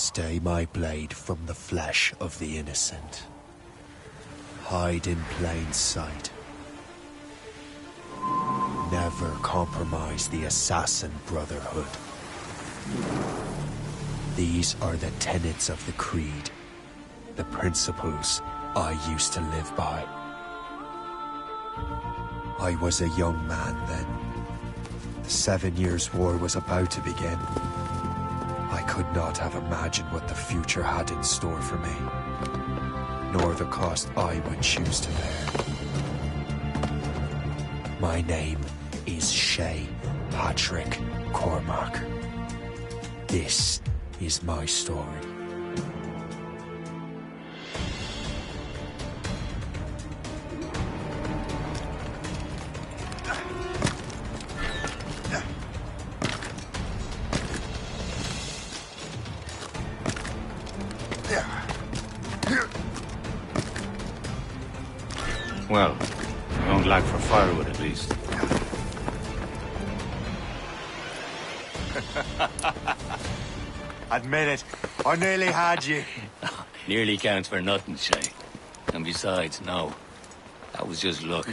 Stay my blade from the flesh of the innocent. Hide in plain sight. Never compromise the Assassin Brotherhood. These are the tenets of the Creed, the principles I used to live by. I was a young man then. The 7 Years' War was about to begin. I could not have imagined what the future had in store for me, nor the cost I would choose to bear. My name is Shay Patrick Cormac. This is my story. Well, we won't lack for firewood at least. Admit it, I nearly had you. Nearly counts for nothing, Shay. And besides, no. That was just luck.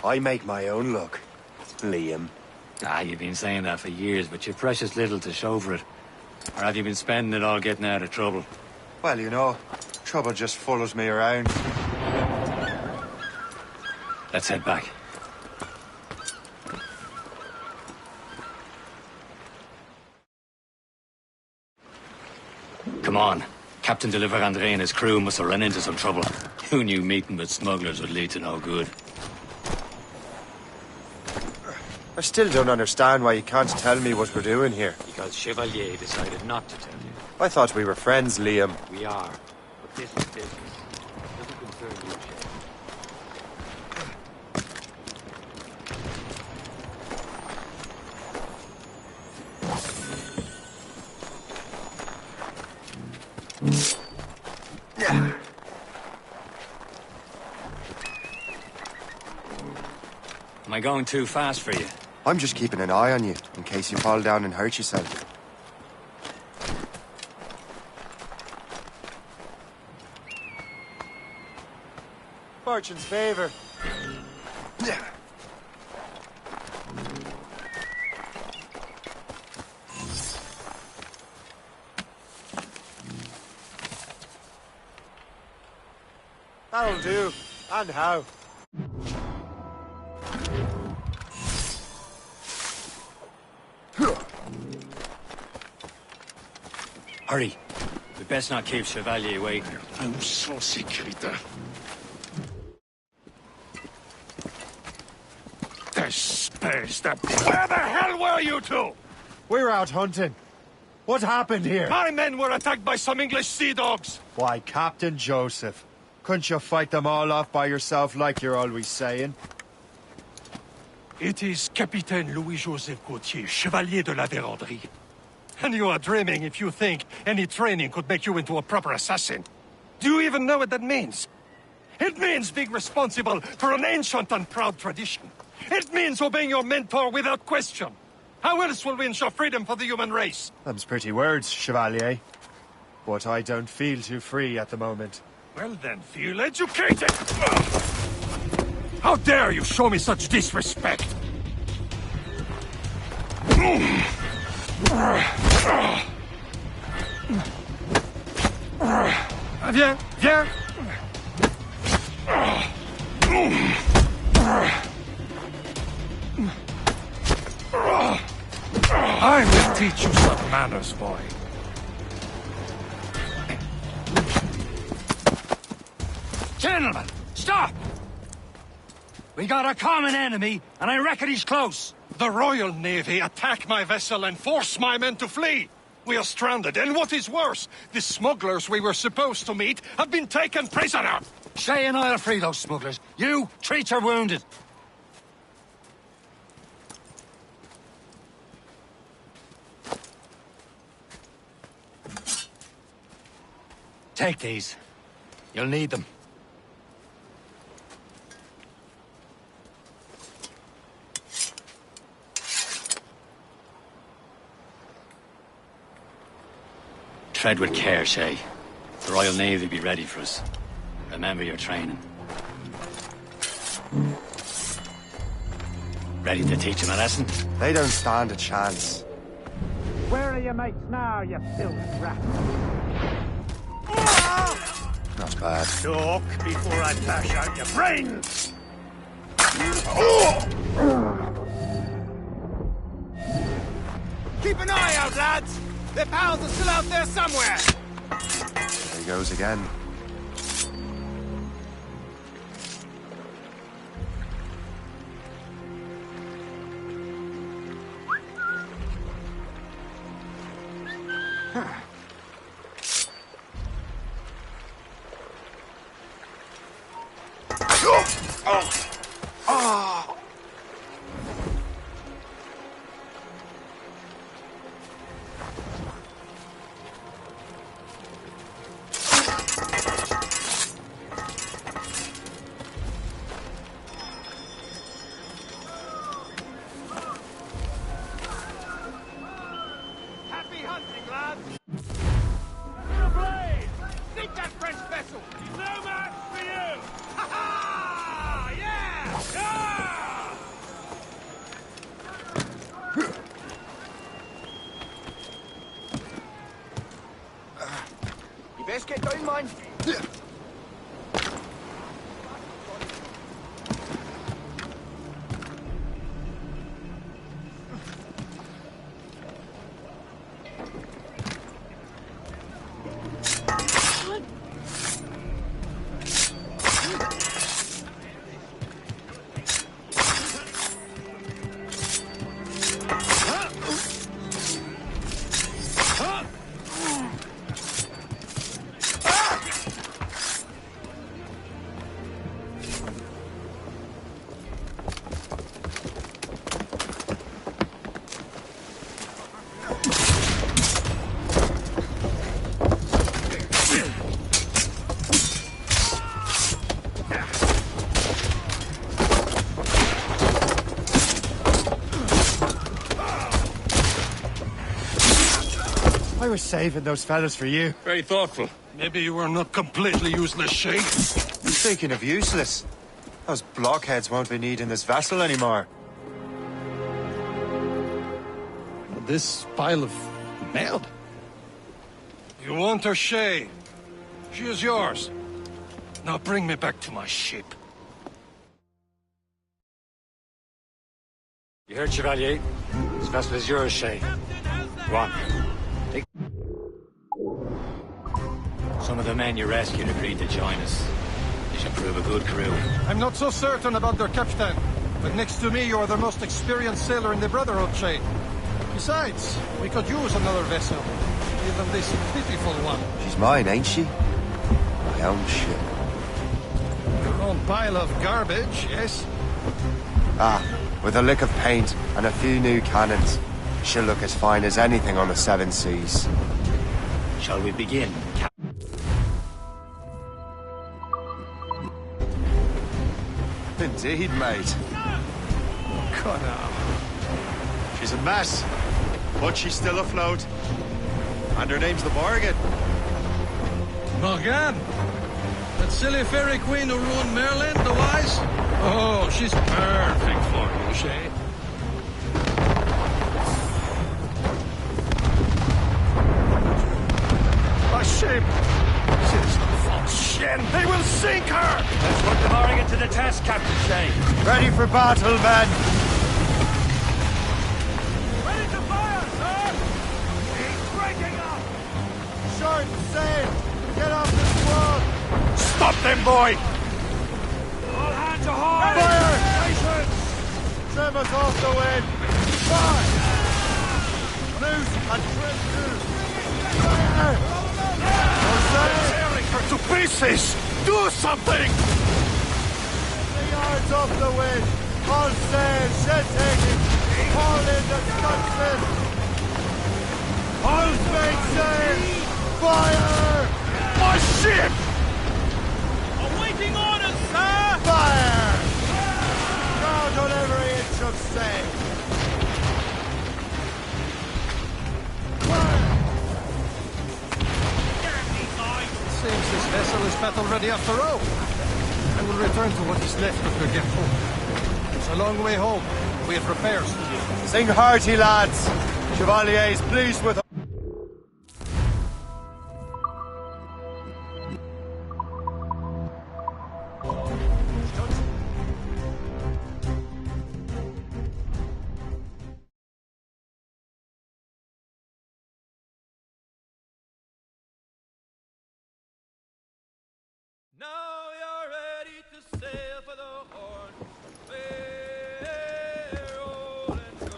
I make my own luck, Liam. You've been saying that for years, but you've precious little to show for it. Or have you been spending it all getting out of trouble? Well, you know, trouble just follows me around. Let's head back. Come on. Captain de Andre and his crew must have run into some trouble. Who knew meeting with smugglers would lead to no good? I still don't understand why you can't tell me what we're doing here. Because Chevalier decided not to tell you. I thought we were friends, Liam. We are. But this is business. It doesn't concern you, Shay. Am I going too fast for you? I'm just keeping an eye on you, in case you fall down and hurt yourself. Fortune's favor. That'll do. And how? Hurry. We best not keep Chevalier waiting. I'm so sécuritaire. Space that. Where the hell were you two? We're out hunting. What happened here? My men were attacked by some English sea dogs. Why, Captain Joseph. Couldn't you fight them all off by yourself like you're always saying? It is Capitaine Louis-Joseph Gauthier, Chevalier de la Vérendrye. And you are dreaming if you think any training could make you into a proper assassin. Do you even know what that means? It means being responsible for an ancient and proud tradition. It means obeying your mentor without question. How else will we ensure freedom for the human race? Them's pretty words, Chevalier. But I don't feel too free at the moment. Well then, feel educated! How dare you show me such disrespect? Viens, viens! I will teach you some manners, boy. Gentlemen, stop! We got a common enemy, and I reckon he's close. The Royal Navy attack my vessel and force my men to flee. We are stranded, and what is worse, the smugglers we were supposed to meet have been taken prisoner. Shay and I'll free those smugglers. You, treat your wounded. Take these. You'll need them. Tread with care, Shay. The Royal Navy be ready for us. Remember your training. Ready to teach them a lesson? They don't stand a chance. Where are your mates now, you filthy rat? Not bad. Talk before I bash out your brains! Keep an eye out, lads! Their pals are still out there somewhere! There he goes again. Happy hunting, lads! The blade! Sink that French vessel! He's no match for you! Ha ha! Yeah! You best get down, man. I was saving those fellas for you. Very thoughtful. Maybe you were not completely useless, Shay. Speaking of useless, those blockheads won't be needing this vessel anymore. This pile of mail. You want her, Shay? She is yours. Now bring me back to my ship. You heard, Chevalier? This vessel is yours, Shay. Go on. Take... Some of the men you rescued agreed to join us. They should prove a good crew. I'm not so certain about their captain, but next to me you are the most experienced sailor in the Brotherhood, Shay. Besides, we could use another vessel. Even this pitiful one. She's mine, ain't she? My own ship. Your own pile of garbage, yes? Ah, with a lick of paint and a few new cannons, she'll look as fine as anything on the Seven Seas. Shall we begin, Captain? Indeed, mate. God, now. She's a mess, but she's still afloat. And her name's the Morgan. Morgan? That silly fairy queen who ruined Merlin, the wise? Oh, she's perfect for you, Shay. A ship! She's a false shin! They will sink her! Let's put the Morrigan to the test, Captain Shay. Ready for battle, men! Ready to fire, sir! He's breaking up! Short sail! Get off the squad! Stop them, boy! All hands ahoy! Fire! Patience! Trim us off the wind! Fire! Loose and trim to! Fire! Tearing her to pieces! Do something! The yards off the wind! All sail, shed taking! All in the Scotsman! All make sail! Fire! My ship! Awaiting orders, sir! Fire! Guard on every inch of sail! Fire! vessel is battle-ready after all. I will return to what is left of the Gerfaut. It's a long way home. We have repairs to do. Sing hearty, lads. Chevalier is pleased with... Now you're ready to sail for the Horn. We're rolling go.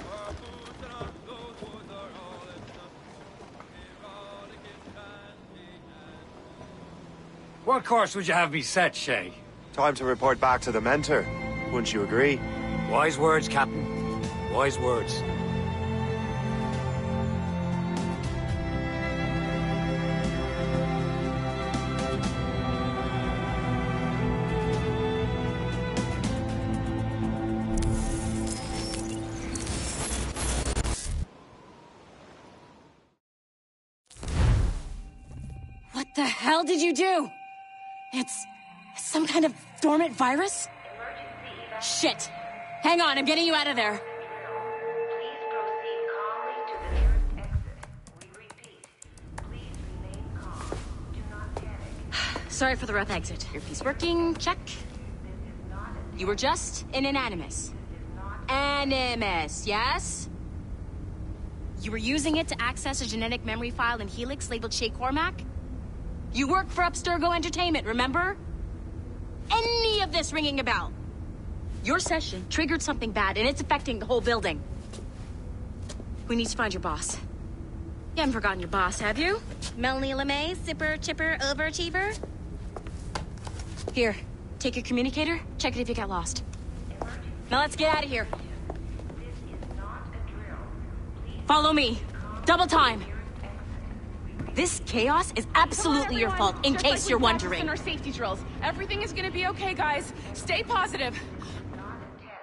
Our boots and our clothes are all enough. We're all against hand in hand. What course would you have me set, Shay? Time to report back to the mentor. Wouldn't you agree? Wise words, Captain. Wise words. What the hell did you do? It's some kind of dormant virus? Shit! Hang on, I'm getting you out of there. Please proceed calmly to the nearest exit. We repeat, please remain calm. Do not panic. Sorry for the rough exit. Earpiece working, check. This is not a You were just in an animus. Animus, yes? You were using it to access a genetic memory file in Helix labeled Shay Cormac? You worked for Abstergo Entertainment, remember? Any of this ringing a bell? Your session triggered something bad, and it's affecting the whole building. We need to find your boss. You haven't forgotten your boss, have you? Melanie LeMay, zipper, chipper, overachiever? Here, take your communicator, check it if you get lost. Now let's get out of here. This is not a drill. Please Follow me. Double time. This chaos is absolutely your fault, in case you're wondering. In our safety drills. Everything is gonna be okay, guys. Stay positive. not a test.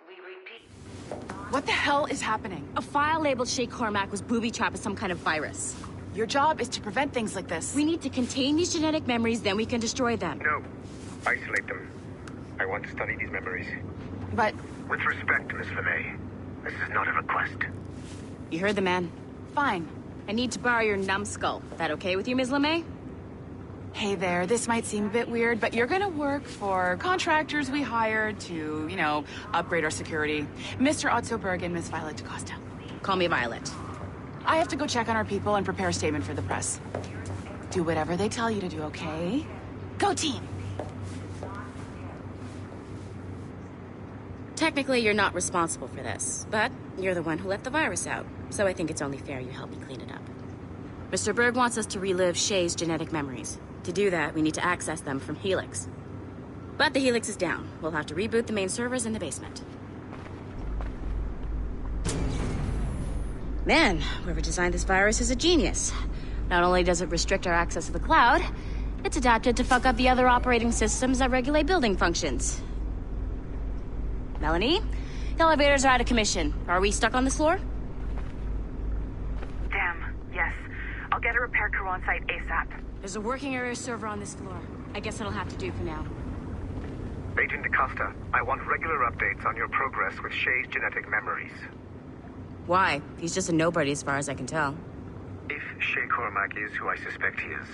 We repeat. What the hell is happening? A file labeled Shay Cormac was booby-trapped with some kind of virus. Your job is to prevent things like this. We need to contain these genetic memories, then we can destroy them. No. Isolate them. I want to study these memories. But With respect, Miss LeMay, this is not a request. You heard the man. fine. I need to borrow your numbskull. That okay with you, Ms. LeMay? Hey there, this might seem a bit weird, but you're gonna work for contractors we hired to, upgrade our security. Mr. Otto Berg and Miss Violet DaCosta. Call me Violet. I have to go check on our people and prepare a statement for the press. Do whatever they tell you to do, okay? Go team! Technically, you're not responsible for this, but you're the one who let the virus out, so I think it's only fair you help me clean it up. Mr. Berg wants us to relive Shay's genetic memories. To do that, we need to access them from Helix. But the Helix is down. We'll have to reboot the main servers in the basement. Man, whoever designed this virus is a genius. Not only does it restrict our access to the cloud, it's adapted to fuck up the other operating systems that regulate building functions. Melanie? The elevators are out of commission. Are we stuck on this floor? Damn, yes. I'll get a repair crew on site ASAP. There's a working area server on this floor. I guess it'll have to do for now. Agent DaCosta, I want regular updates on your progress with Shay's genetic memories. Why? He's just a nobody as far as I can tell. If Shay Cormac is who I suspect he is,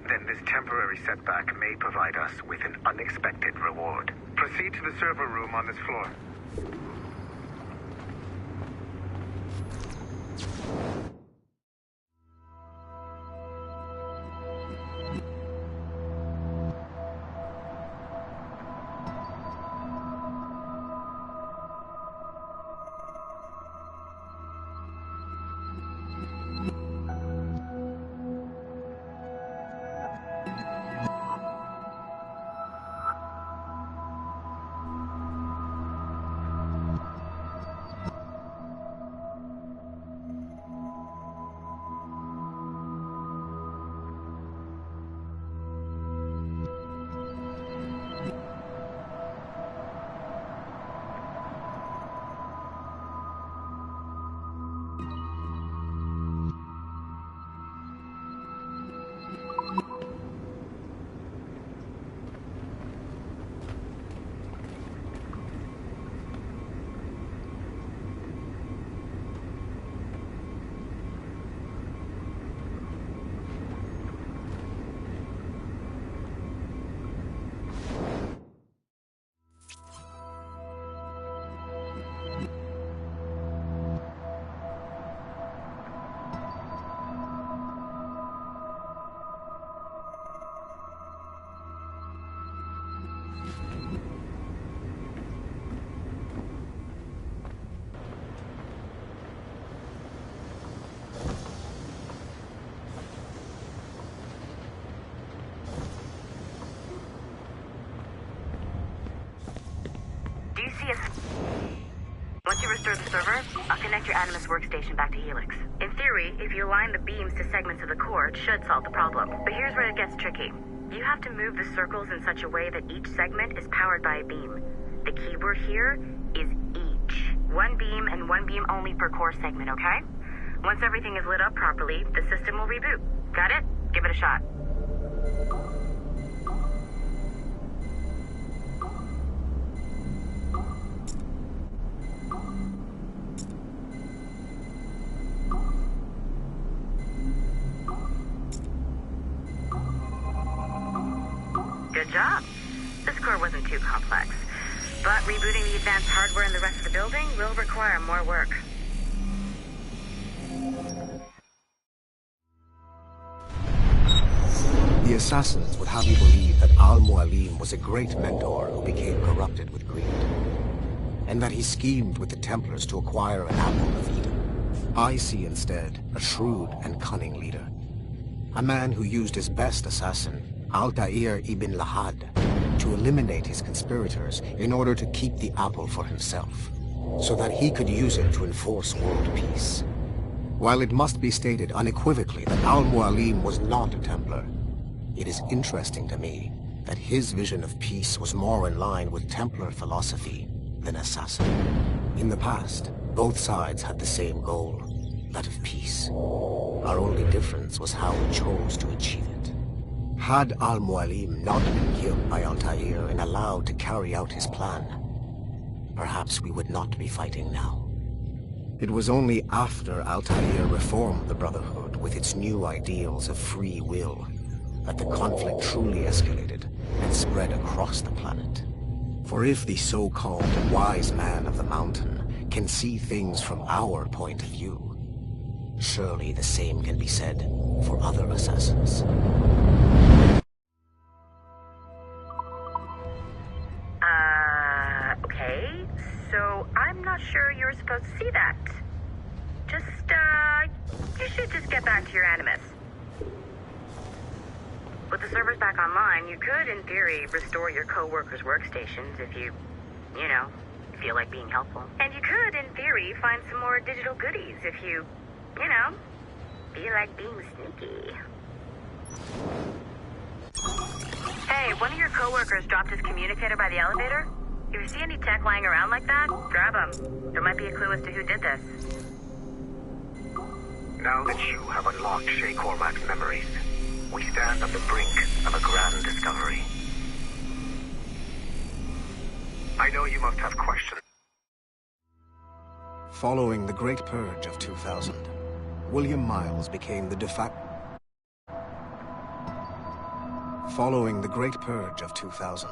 then this temporary setback may provide us with an unexpected reward. Proceed to the server room on this floor. Do you see us? Once you restore the server, I'll connect your Animus workstation back to Helix. In theory, if you align the beams to segments of the core, it should solve the problem. But here's where it gets tricky. You have to move the circles in such a way that each segment is powered by a beam. The keyword here is each. One beam and one beam only per core segment, okay? Once everything is lit up properly, the system will reboot. Got it? Give it a shot. Good job. This core wasn't too complex, but rebooting the advanced hardware in the rest of the building will require more work. The Assassins would have you believe that Al-Mualim was a great mentor who became corrupted with greed, and that he schemed with the Templars to acquire an apple of Eden. I see instead a shrewd and cunning leader, a man who used his best assassin, Altair ibn Lahad, to eliminate his conspirators in order to keep the apple for himself, so that he could use it to enforce world peace. While it must be stated unequivocally that Al-Mualim was not a Templar, it is interesting to me that his vision of peace was more in line with Templar philosophy than assassin. In the past, both sides had the same goal, that of peace. Our only difference was how we chose to achieve it. Had Al-Mualim not been killed by Altair and allowed to carry out his plan, perhaps we would not be fighting now. It was only after Altair reformed the Brotherhood with its new ideals of free will that the conflict truly escalated and spread across the planet. For if the so-called wise man of the mountain can see things from our point of view, surely the same can be said for other assassins. Okay, so I'm not sure you're supposed to see that. You should just get back to your Animus. With the servers back online, you could, in theory, restore your co-workers' workstations if you feel like being helpful. And you could, in theory, find some more digital goodies if you feel like being sneaky. Hey, one of your co-workers dropped his communicator by the elevator. If you see any tech lying around like that, grab them. There might be a clue as to who did this. Now that you have unlocked Shay Cormac's memories, we stand on the brink of a grand discovery. I know you must have questions. Following the Great Purge of 2000, William Miles became the de facto... Following the Great Purge of 2000,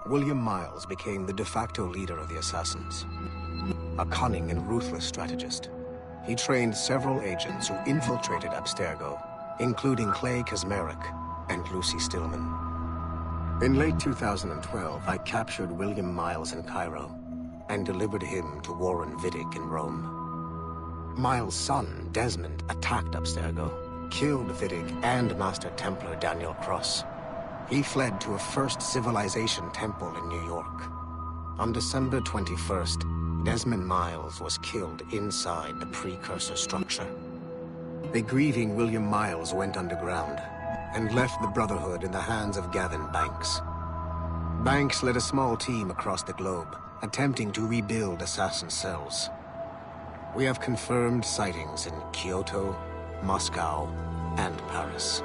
William Miles became the de facto leader of the Assassins. A cunning and ruthless strategist, he trained several agents who infiltrated Abstergo, including Clay Kazmarek and Lucy Stillman. In late 2012, I captured William Miles in Cairo and delivered him to Warren Vidic in Rome. Miles' son, Desmond, attacked Abstergo, killed Vidic and Master Templar Daniel Cross. He fled to a First Civilization temple in New York. On December 21st, Desmond Miles was killed inside the precursor structure. The grieving William Miles went underground and left the Brotherhood in the hands of Gavin Banks. Banks led a small team across the globe, attempting to rebuild assassin cells. We have confirmed sightings in Kyoto, Moscow, and Paris.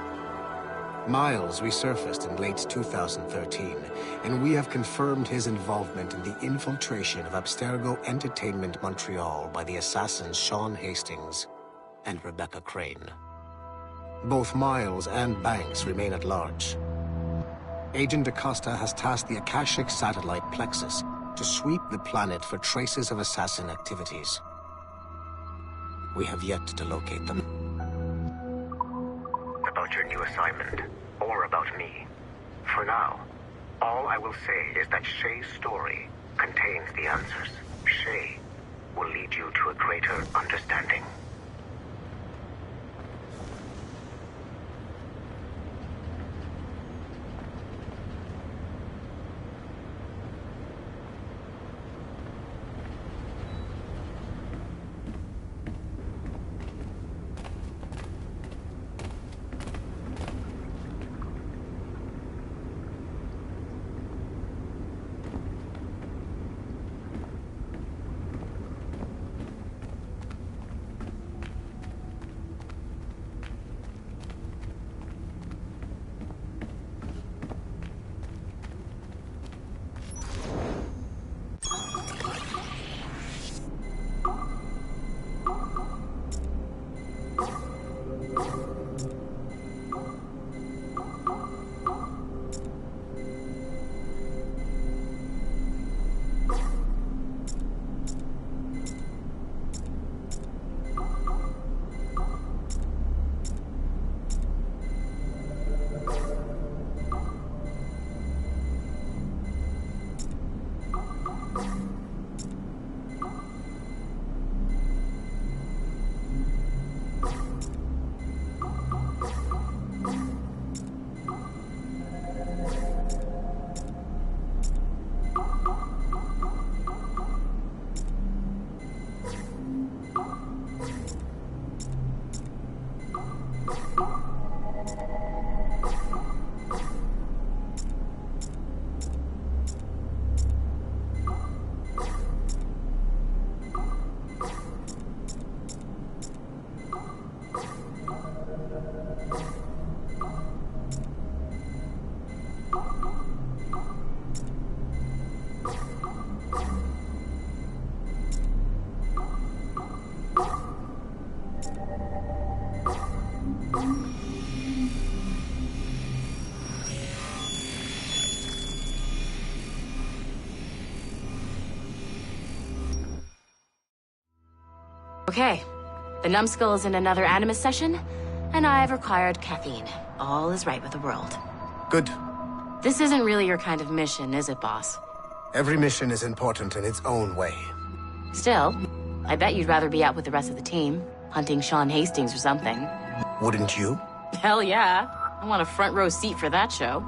Miles resurfaced in late 2013, and we have confirmed his involvement in the infiltration of Abstergo Entertainment Montreal by the assassins Sean Hastings and Rebecca Crane. Both Miles and Banks remain at large. Agent Acosta has tasked the Akashic satellite Plexus to sweep the planet for traces of assassin activities. We have yet to locate them. About your new assignment, or about me. For now, all I will say is that Shay's story contains the answers. Shay will lead you to a greater understanding. Okay. The numbskull is in another Animus session, and I've required caffeine. All is right with the world. Good. This isn't really your kind of mission, is it, boss? Every mission is important in its own way. Still, I bet you'd rather be out with the rest of the team, hunting Sean Hastings or something. Wouldn't you? Hell yeah. I want a front row seat for that show.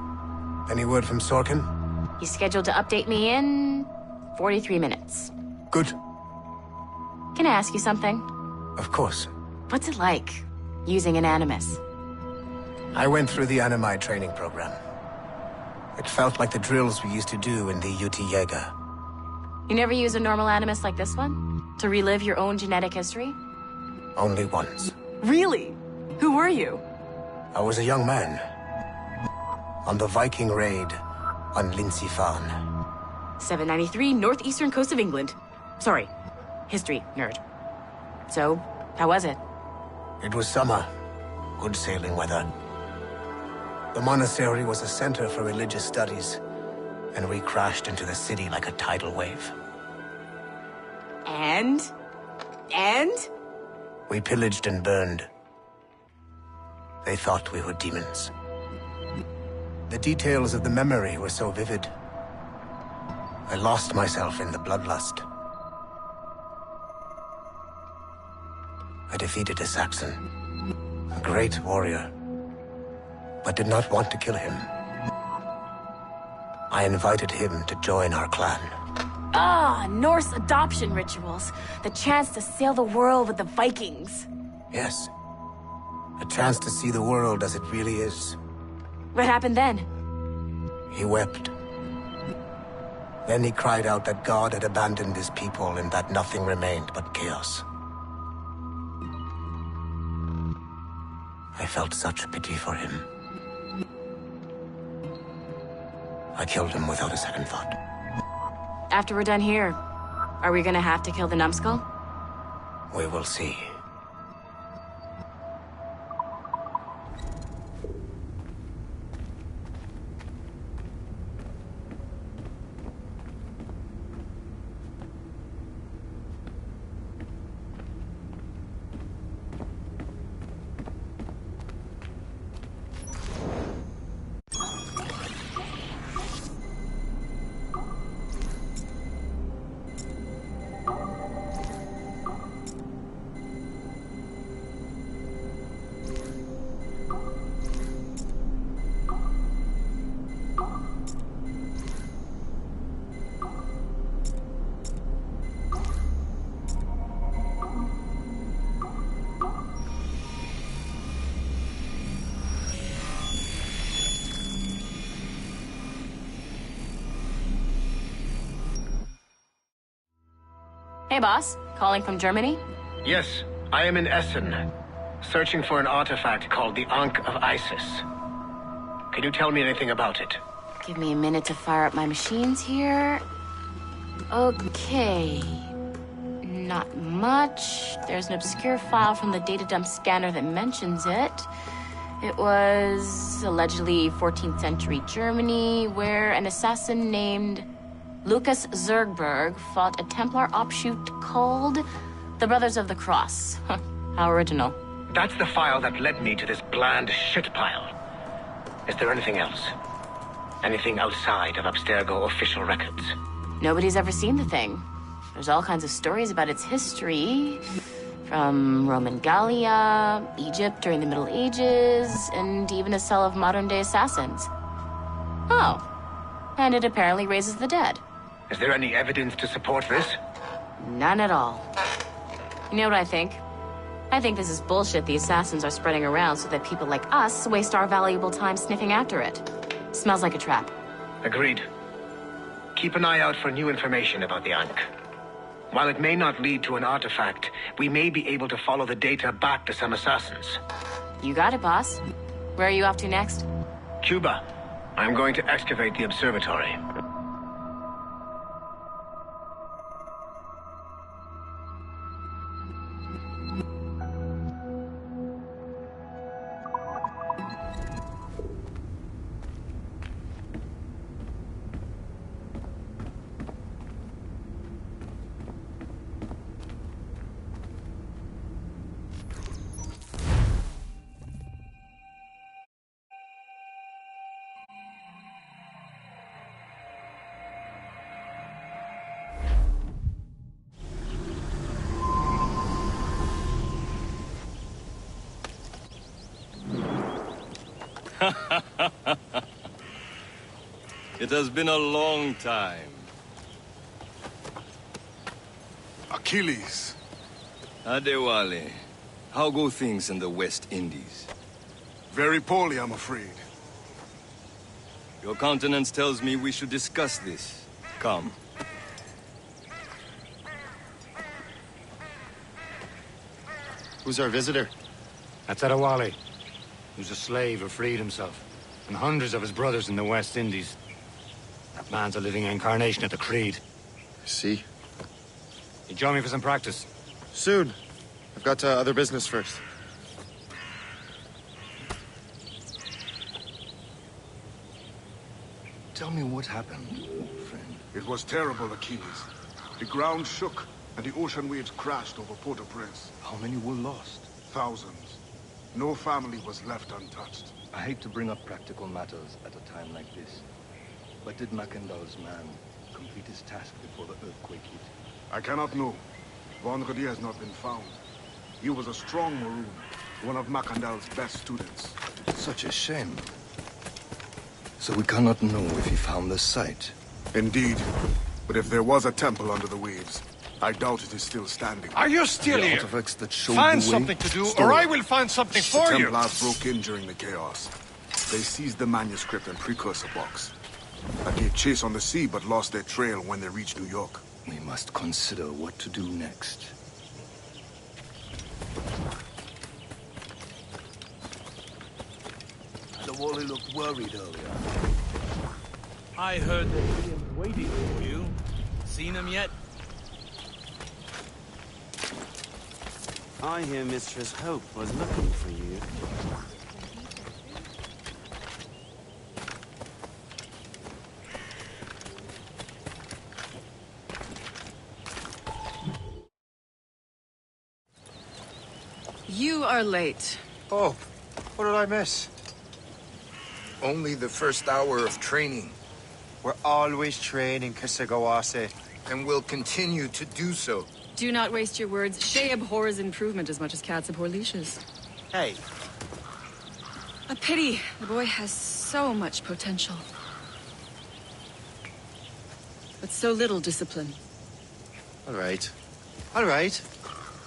Any word from Sorkin? He's scheduled to update me in 43 minutes. Good. Can I ask you something? Of course. What's it like, using an Animus? I went through the Animi training program. It felt like the drills we used to do in the UT Jaeger. You never use a normal Animus like this one? To relive your own genetic history? Only once. Really? Who were you? I was a young man. On the Viking raid on Lindsey Farn. 793, northeastern coast of England. Sorry, history nerd. So, how was it? It was summer. Good sailing weather. The monastery was a center for religious studies, and we crashed into the city like a tidal wave. And? We pillaged and burned. They thought we were demons. The details of the memory were so vivid. I lost myself in the bloodlust. I defeated a Saxon, a great warrior, but did not want to kill him. I invited him to join our clan. Ah, Norse adoption rituals. The chance to sail the world with the Vikings. Yes. A chance to see the world as it really is. What happened then? He wept. Then he cried out that God had abandoned his people and that nothing remained but chaos. I felt such pity for him. I killed him without a second thought. After we're done here, are we gonna have to kill the numbskull? We will see. Hey, boss. Calling from Germany? Yes, I am in Essen, searching for an artifact called the Ankh of Isis. Can you tell me anything about it? Give me a minute to fire up my machines here. Okay. Not much. There's an obscure file from the data dump scanner that mentions it. It was allegedly 14th century Germany, where an assassin named Lucas Zergberg fought a Templar offshoot called the Brothers of the Cross. How original. That's the file that led me to this bland shit pile. Is there anything else? Anything outside of Abstergo official records? Nobody's ever seen the thing. There's all kinds of stories about its history. From Roman Gallia, Egypt during the Middle Ages, and even a cell of modern-day assassins. Oh. And it apparently raises the dead. Is there any evidence to support this? None at all. You know what I think? I think this is bullshit the assassins are spreading around so that people like us waste our valuable time sniffing after it. Smells like a trap. Agreed. Keep an eye out for new information about the Ankh. While it may not lead to an artifact, we may be able to follow the data back to some assassins. You got it, boss. Where are you off to next? Cuba. I'm going to excavate the observatory. It has been a long time. Achilles. Adewale, how go things in the West Indies? Very poorly, I'm afraid. Your countenance tells me we should discuss this. Come. Who's our visitor? That's Adewale. He was a slave who freed himself, and hundreds of his brothers in the West Indies. That man's a living incarnation of the Creed. I see. You join me for some practice? Soon. I've got other business first. Tell me what happened, friend. It was terrible, Achilles. The ground shook, and the ocean waves crashed over Port-au-Prince. How many were lost? Thousands. No family was left untouched. I hate to bring up practical matters at a time like this. But did Macandal's man complete his task before the earthquake hit? I cannot know. Von Rodier has not been found. He was a strong Maroon, one of Macandal's best students. Such a shame. So we cannot know if he found the site. Indeed. But if there was a temple under the waves, I doubt it is still standing. Are you still here? Artifacts that show Find the way? something to do, or I will find something for The you. Templars broke in during the chaos. They seized the manuscript and precursor box. I gave chase on the sea, but lost their trail when they reached New York. We must consider what to do next. Adewale looked worried earlier. I heard that William's waiting for you. Seen him yet? I hear Mistress Hope was looking for you. You are late. Oh, what did I miss? Only the first hour of training. We're always training, Kisagawase. And will continue to do so. Do not waste your words. Shay abhors improvement as much as cats abhor leashes. Hey. A pity. The boy has so much potential. But so little discipline. All right. All right.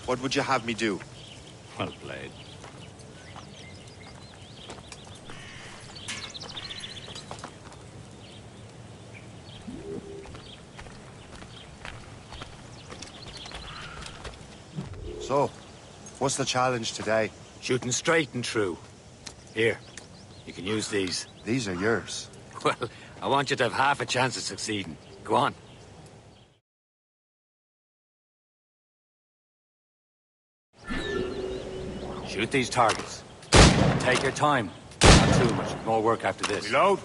What would you have me do? Well played. So, what's the challenge today? Shooting straight and true. Here, you can use these. These are yours. Well, I want you to have half a chance of succeeding. Go on. Shoot these targets. Take your time. Not too much more work after this. Reload.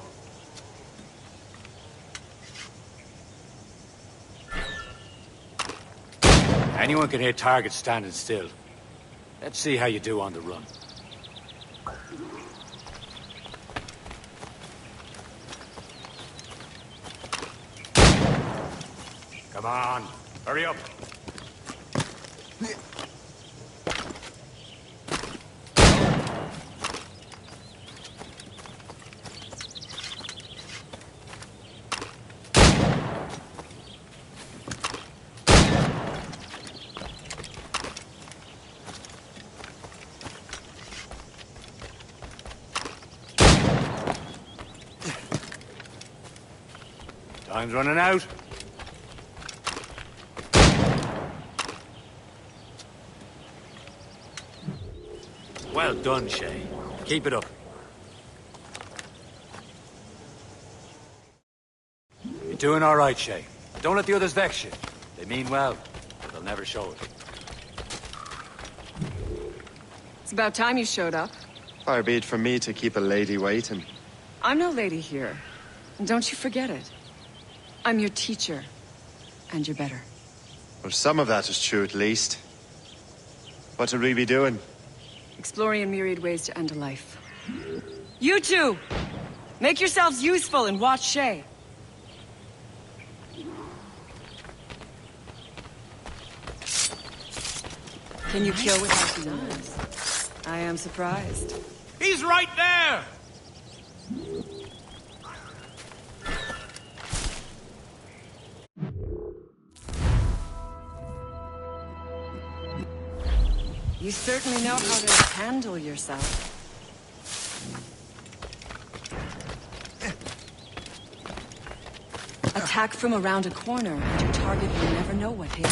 Anyone can hit targets standing still. Let's see how you do on the run. Come on, hurry up. Time's running out. Well done, Shay. Keep it up. You're doing all right, Shay. Don't let the others vex you. They mean well, but they'll never show it. It's about time you showed up. Far be it from me to keep a lady waiting. I'm no lady here. And don't you forget it. I'm your teacher. And you're better. Well, some of that is true, at least. What would we be doing? Exploring a myriad ways to end a life. You two! Make yourselves useful and watch Shay. Can you kill without guns? I am surprised. He's right there! You certainly know how to handle yourself. Attack from around a corner, and your target will never know what hit.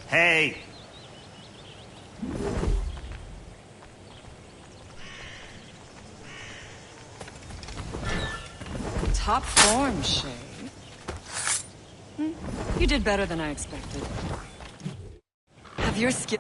Hey! Top form, Shay. You did better than I expected. Have your skill...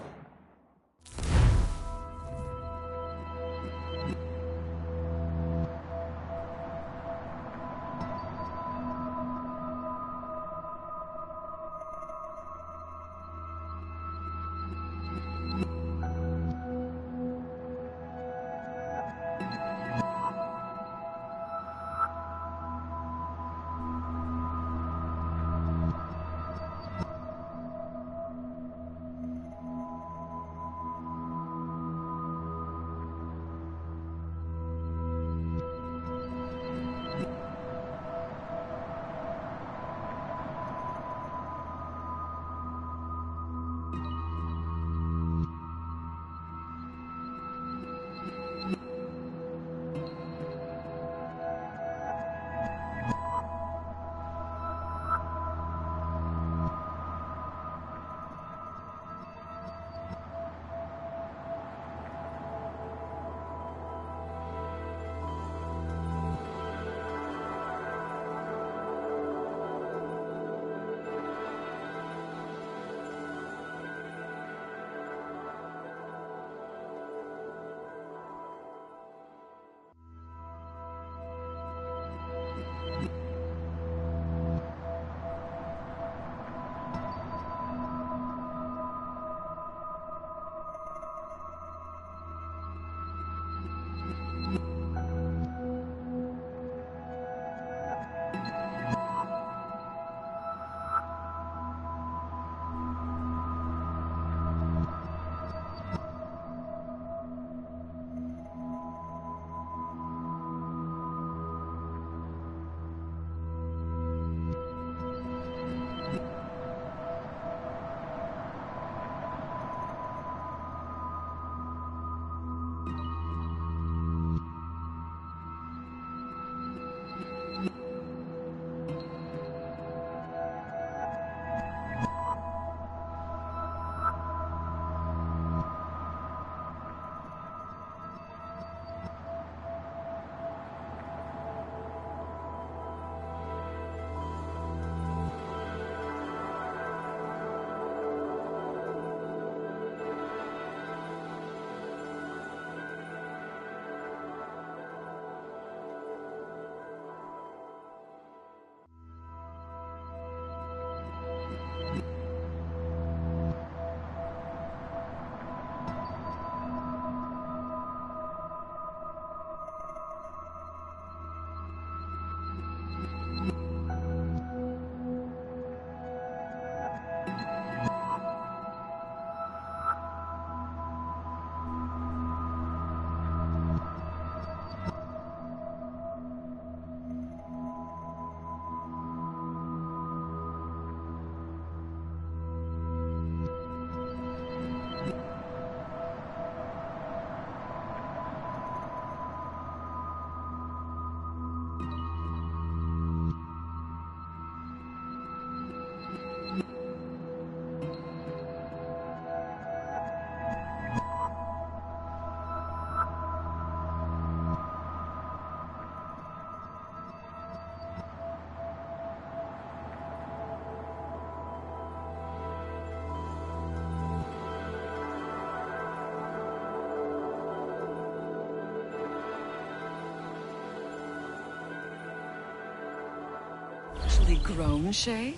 Actually grown, Shay?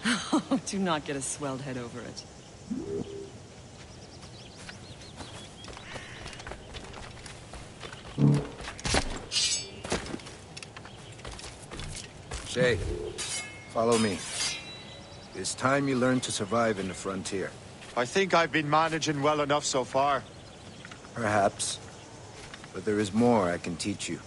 Oh, do not get a swelled head over it. Shay, follow me. It's time you learn to survive in the frontier. I think I've been managing well enough so far. Perhaps. But there is more I can teach you.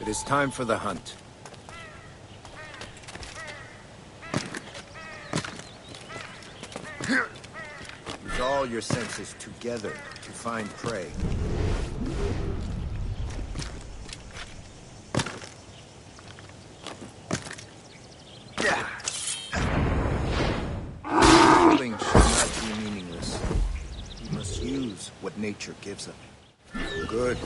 It is time for the hunt. Use all your senses together to find prey. Killing should not be meaningless. You must use what nature gives him. Good.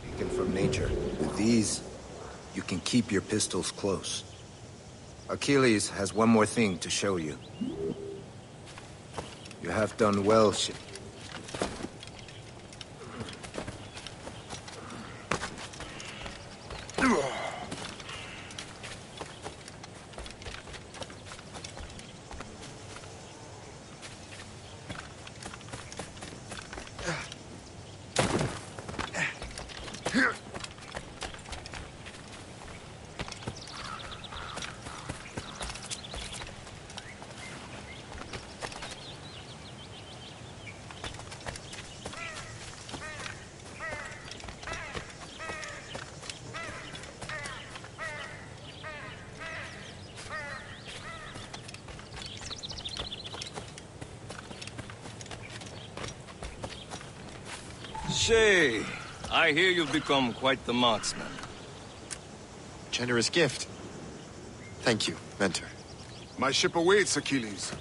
Taken from nature. With these, you can keep your pistols close. Achilles has one more thing to show you. You have done well, Shay, I hear you've become quite the marksman. Generous gift. Thank you, Mentor. My ship awaits, Achilles.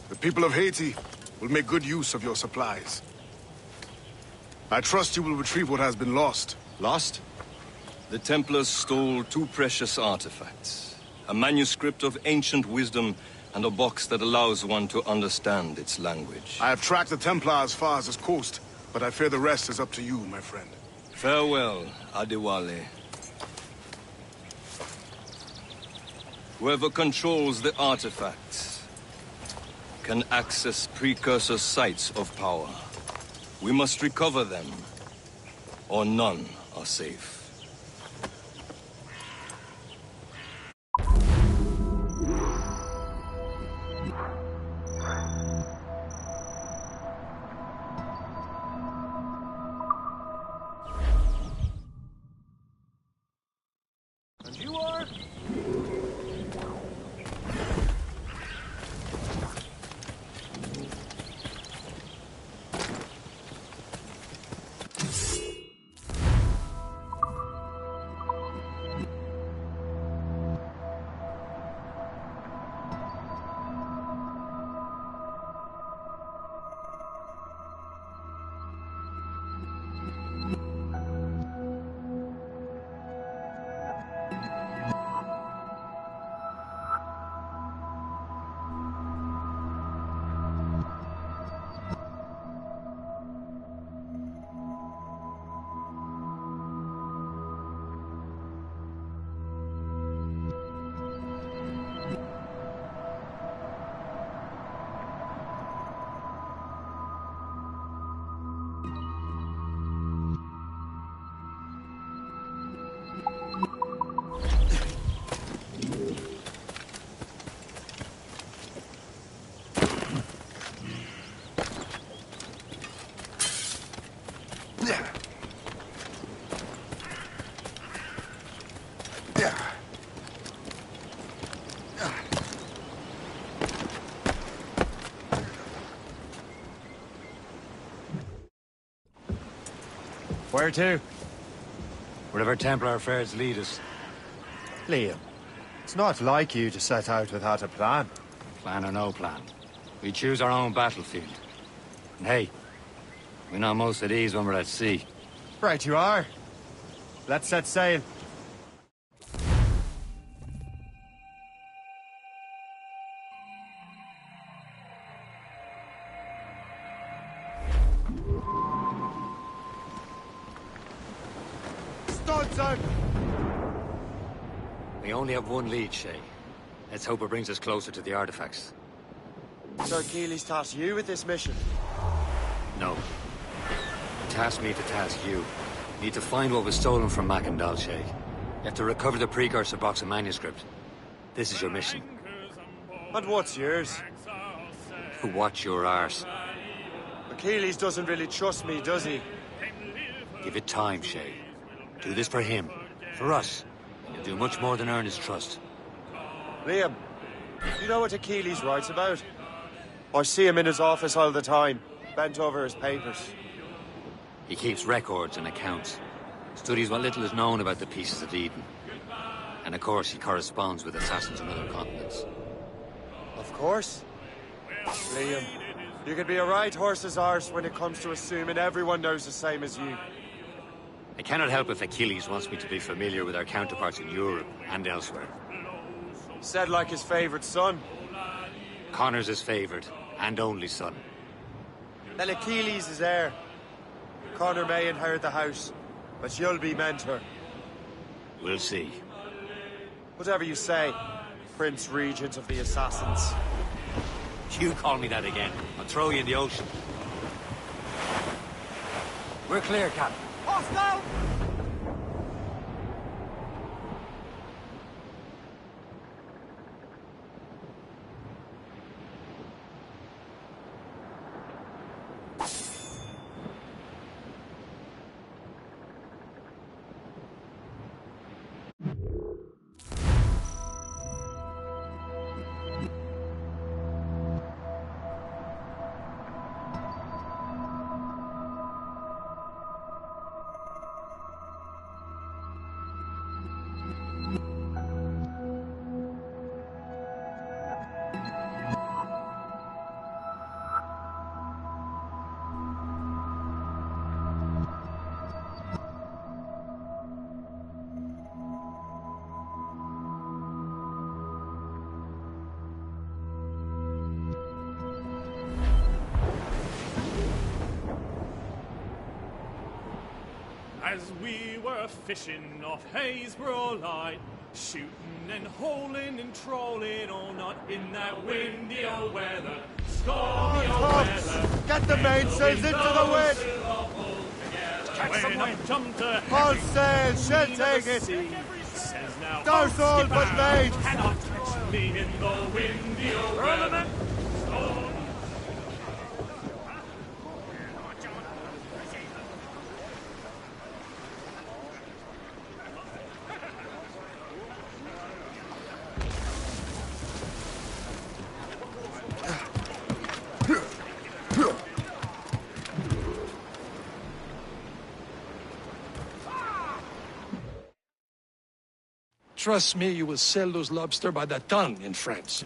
The people of Haiti will make good use of your supplies. I trust you will retrieve what has been lost. Lost? The Templars stole 2 precious artifacts. A manuscript of ancient wisdom and a box that allows one to understand its language. I have tracked the Templar as far as this coast, but I fear the rest is up to you, my friend. Farewell, Adewale. Whoever controls the artifacts can access precursor sites of power. We must recover them, or none are safe. And you are? Where to? Wherever Templar affairs lead us. Liam, it's not like you to set out without a plan. Plan or no plan. We choose our own battlefield. And hey, we know most of these when we're at sea. Right you are. Let's set sail. We only have one lead, Shay. Let's hope it brings us closer to the artifacts. So Achilles tasked you with this mission? No. Task me to task you. Need to find what was stolen from Mackandal, Shay. You have to recover the precursor box and manuscript. This is your mission. And what's yours? Watch your arse. Achilles doesn't really trust me, does he? Give it time, Shay. Do this for him. For us. You'll do much more than earn his trust. Liam, you know what Achilles writes about? I see him in his office all the time, bent over his papers. He keeps records and accounts. Studies what little is known about the Pieces of Eden. And of course, he corresponds with assassins on other continents. Of course. Liam, you could be a right horse's arse when it comes to assuming everyone knows the same as you. I cannot help if Achilles wants me to be familiar with our counterparts in Europe and elsewhere. Said like his favorite son. Connor's his favorite and only son. Then Achilles is heir. Connor may inherit the house, but you'll be mentor. We'll see. Whatever you say, Prince Regent of the Assassins. You call me that again, I'll throw you in the ocean. We're clear, Captain. Hostile! As we were fishing off Haysborough Light, shooting and holing and trolling all night in that windy old weather, stormy old weather. Get the mainsails into the wind! Catch some wind! Jumped All sail, she'll take it! Stars all but made! Cannot catch me in the windy old weather. Trust me, you will sell those lobster by the ton in France.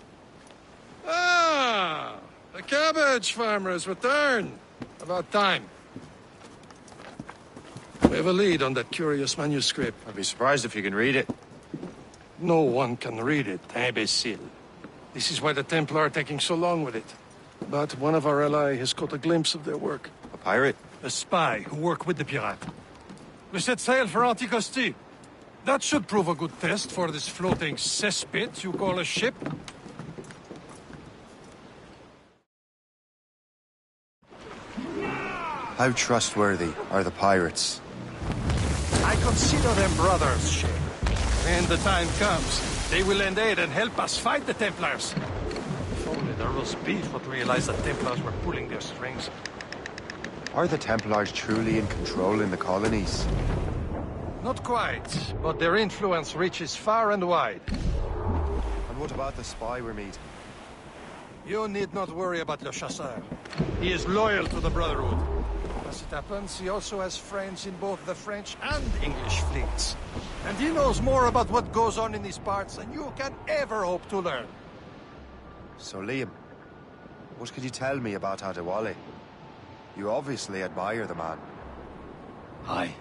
Ah! The cabbage farmer has returned. About time. We have a lead on that curious manuscript. I'd be surprised if you can read it. No one can read it, imbecile. This is why the Templar are taking so long with it. But one of our allies has caught a glimpse of their work. A pirate? A spy who worked with the pirate. We set sail for Anticosti. That should prove a good test for this floating cesspit you call a ship. How trustworthy are the pirates? I consider them brothers, Shay. When the time comes, they will lend aid and help us fight the Templars. If only the roast beef would realize the Templars were pulling their strings. Are the Templars truly in control in the colonies? Not quite, but their influence reaches far and wide. And what about the spy we're meeting? You need not worry about Le Chasseur. He is loyal to the Brotherhood. As it happens, he also has friends in both the French and English fleets. And he knows more about what goes on in these parts than you can ever hope to learn. So, Liam, what could you tell me about Adewale? You obviously admire the man. Aye.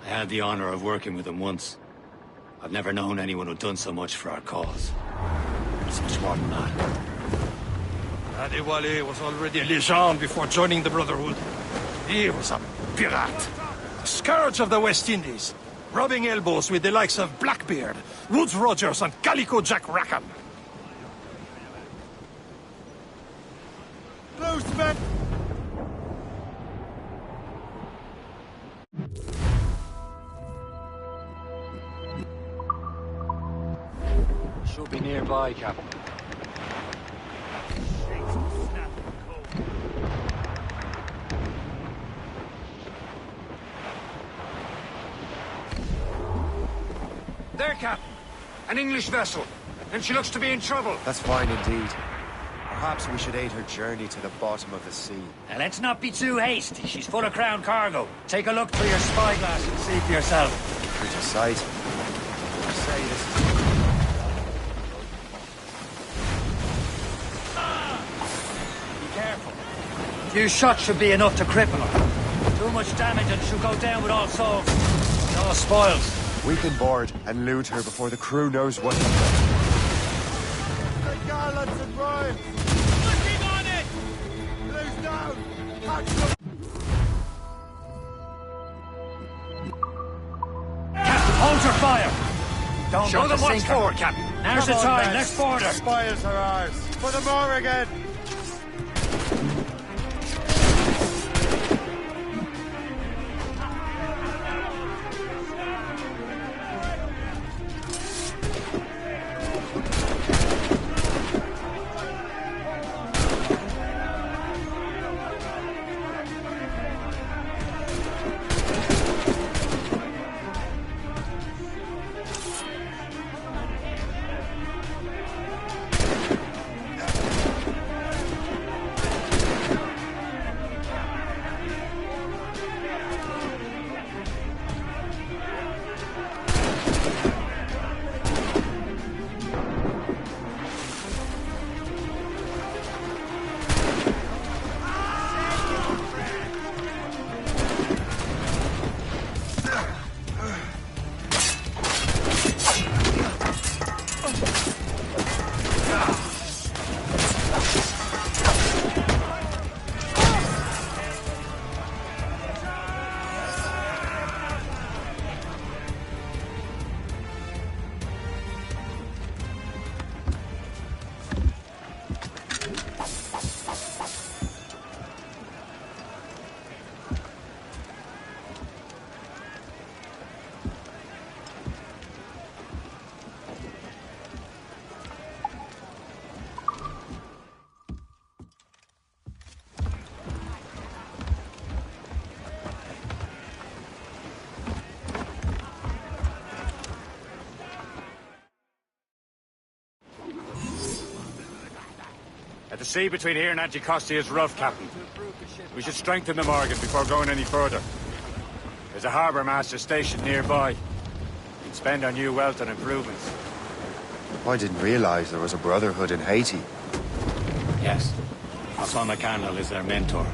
I had the honor of working with him once. I've never known anyone who'd done so much for our cause. It's much more than that. Adewale was already a legend before joining the Brotherhood. He was a pirate. The scourge of the West Indies. Rubbing elbows with the likes of Blackbeard, Woodes Rogers, and Calico Jack Rackham. Close, men! Should be nearby, Captain. There, Captain. An English vessel. And she looks to be in trouble. That's fine indeed. Perhaps we should aid her journey to the bottom of the sea. Now, let's not be too hasty. She's full of Crown cargo. Take a look through your spyglass and see for yourself. Pretty sight. I say this is... Be careful. A few shots should be enough to cripple her. Too much damage and she'll go down with all souls. And all spoils. We can board and loot her before the crew knows what to do. The gallants and rhymes! Working on it! Blue's down! Catch them! Captain, hold your fire! Don't Show let them the what's sinker. for, Captain. Now's the Come on, time, lads. let's board her! The spoils are ours. For the Morrigan! The sea between here and Anticosti is rough, Captain. We should strengthen the Morgan before going any further. There's a harbour master stationed nearby. He'd spend our new wealth on improvements. I didn't realize there was a brotherhood in Haiti. Yes. Hassan McCandle is their mentor.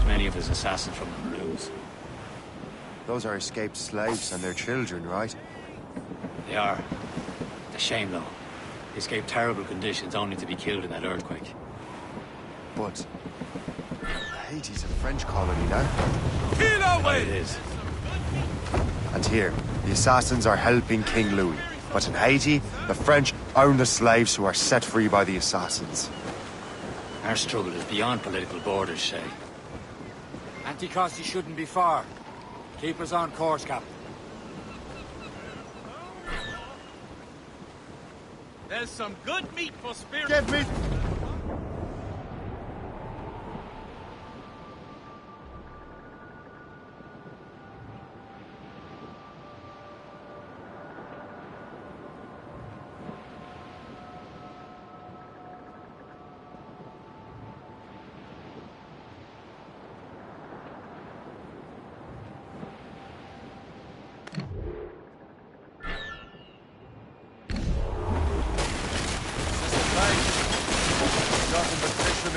Many of his assassins from the Blues. Those are escaped slaves and their children, right? They are. A shame, though. They escaped terrible conditions only to be killed in that earthquake. But... Haiti's a French colony now. It is. And here, the assassins are helping King Louis. But in Haiti, the French own the slaves who are set free by the assassins. Our struggle is beyond political borders, Shay. Anticosti shouldn't be far. Keep us on course, Captain. There's some good meat for spirit. Get me.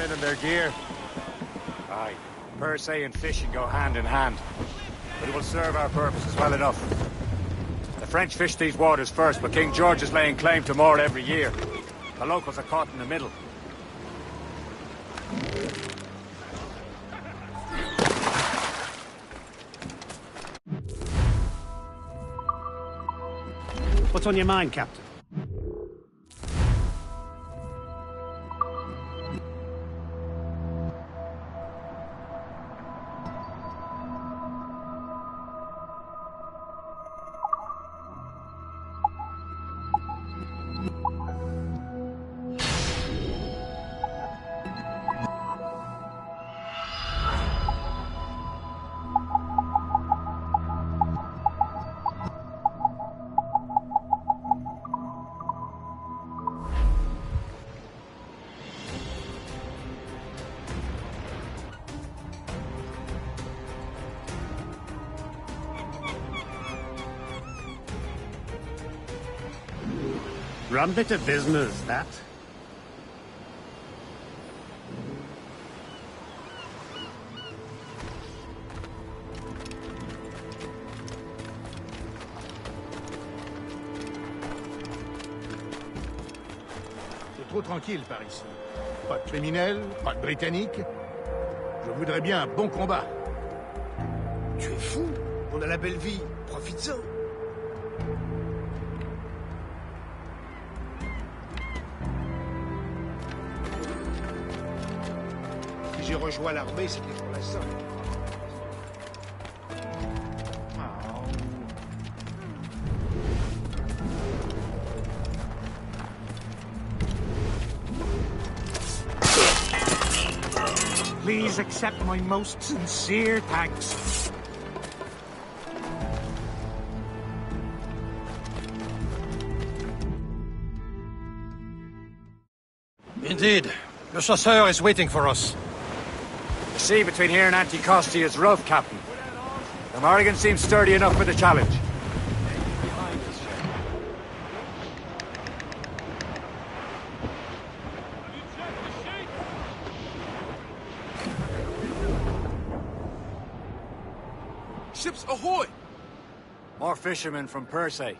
And their gear. Aye. Per se and fishing go hand in hand. But it will serve our purposes well enough. The French fish these waters first, but King George is laying claim to more every year. The locals are caught in the middle. What's on your mind, Captain? Rum bit of business, that. C'est trop tranquille par ici. Pas de criminels, pas de Britanniques. Je voudrais bien un bon combat. Tu es fou? On a la belle vie. Profites-en. Si j'ai rejoint l'armée, c'était pour la somme. Please accept my most sincere thanks. Indeed. Le chasseur is waiting for us. The sea between here and Anticosti is rough, Captain. The Morrigan seems sturdy enough for the challenge. Ships ahoy! More fishermen from Persay.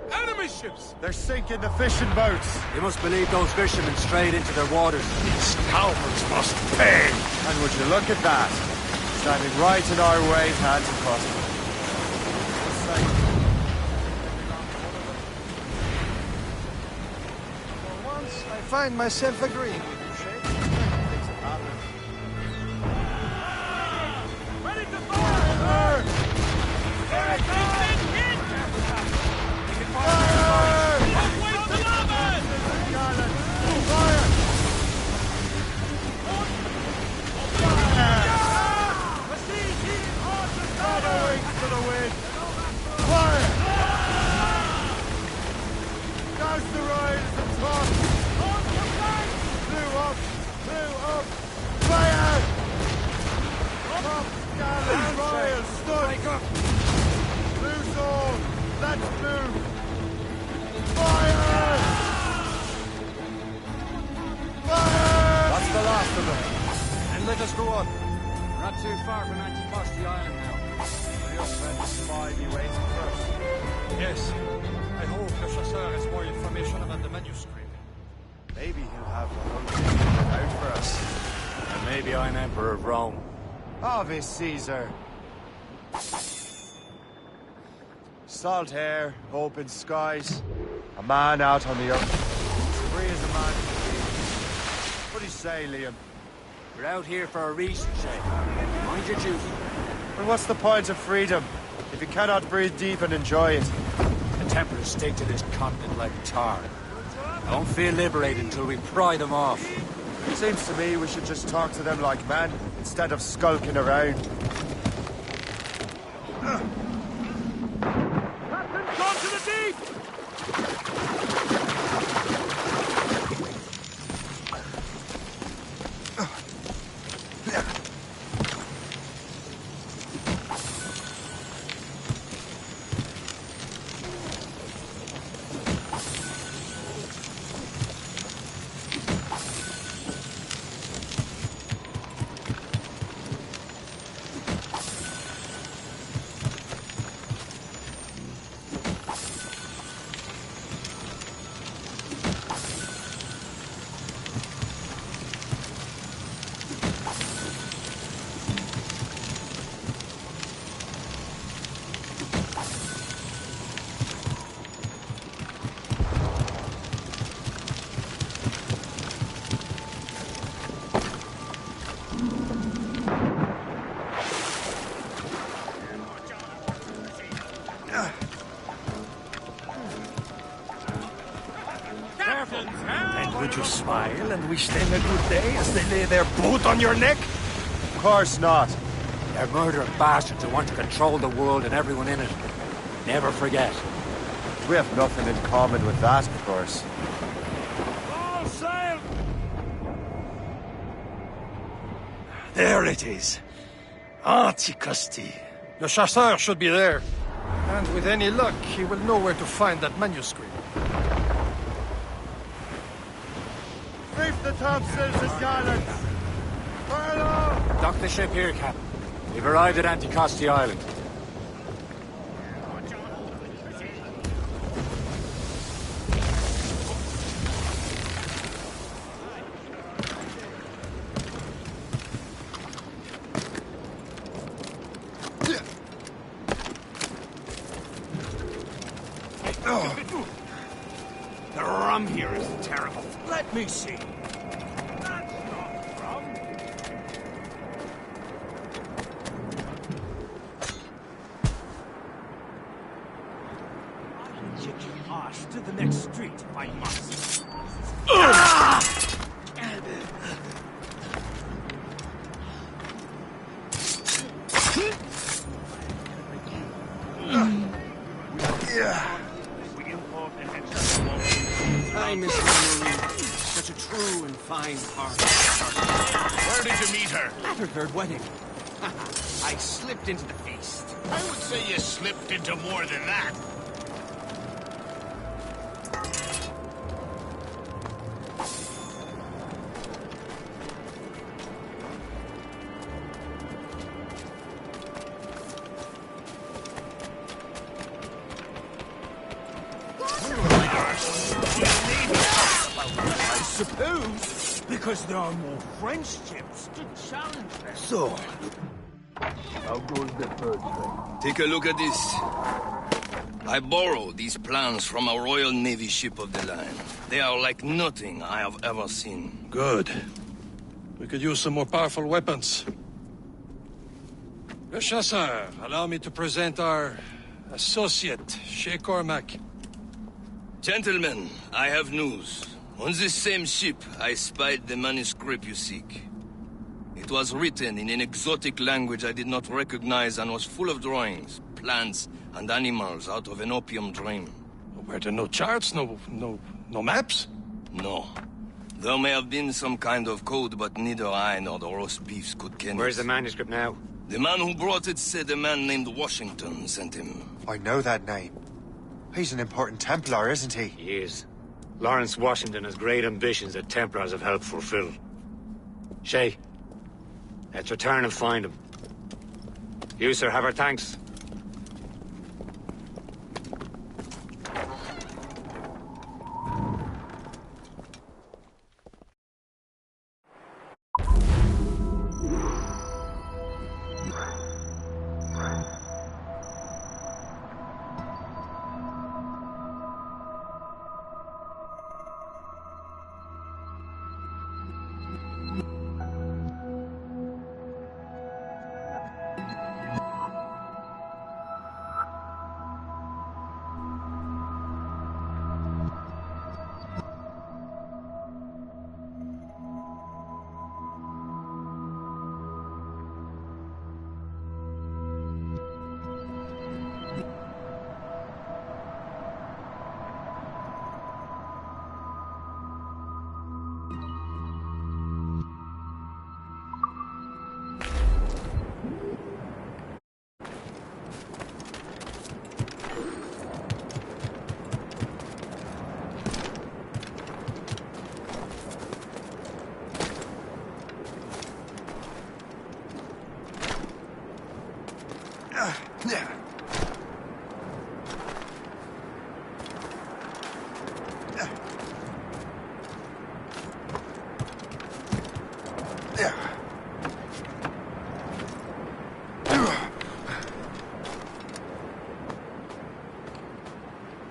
Enemy ships! They're sinking the fishing boats. You must believe those fishermen strayed into their waters. These cowards must pay! And would you look at that? Standing right in our way to Anticosti. For once, I find myself agreeing with you, Shay. Ready to fire! Fire! Let us go on. We're not too far from Anticosti Island now. The young men spy be waiting for us. Yes. I hope Le Chasseur has more information about the manuscript. Maybe he'll have one out for us. And maybe I'm Emperor of Rome. Ave Caesar. Salt air, open skies. A man out on the earth. Free as a man can be. What do you say, Liam? We're out here for a reason, Shay. Mind your duty. And what's the point of freedom if you cannot breathe deep and enjoy it? Templars stake to this continent like tar. I won't feel liberated until we pry them off. Seems to me we should just talk to them like men, instead of skulking around. Captain, gone to the deep! And would you smile and wish them a good day as they lay their boot on your neck? Of course not. They're murdering bastards who want to control the world and everyone in it. Never forget. We have nothing in common with that, of course. All sail! There it is. Anticosti. Le chasseur should be there. And with any luck, he will know where to find that manuscript. Reef the topsails and gallants! Furlough! Dock the ship here, Captain. We've arrived at Anticosti Island. The rum here is terrible. Let me see. That's not rum. I'll kick your ass to the next street if I must. Hi, Mr. Marie. Such a true and fine heart. Where did you meet her? At her third wedding. I slipped into the feast. I would say you slipped into more than that. I suppose because there are more French ships to challenge them. So, how goes the third thing? Take a look at this. I borrowed these plans from a Royal Navy ship of the line. They are like nothing I have ever seen. Good. We could use some more powerful weapons. Le Chasseur, allow me to present our associate, Shay Cormac. Gentlemen, I have news. On this same ship, I spied the manuscript you seek. It was written in an exotic language I did not recognize and was full of drawings, plants, and animals out of an opium dream. Were there no charts, no maps? No. There may have been some kind of code, but neither I nor the roast beefs could ken it. Where's the manuscript now? The man who brought it said a man named Washington sent him. I know that name. He's an important Templar, isn't he? He is. Lawrence Washington has great ambitions that Templars have helped fulfill. Shay, let's return and find him. You, sir, have our thanks.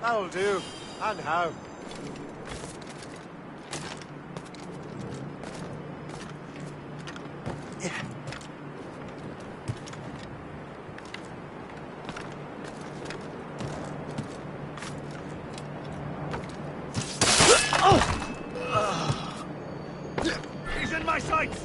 That'll do. And how? He's in my sights!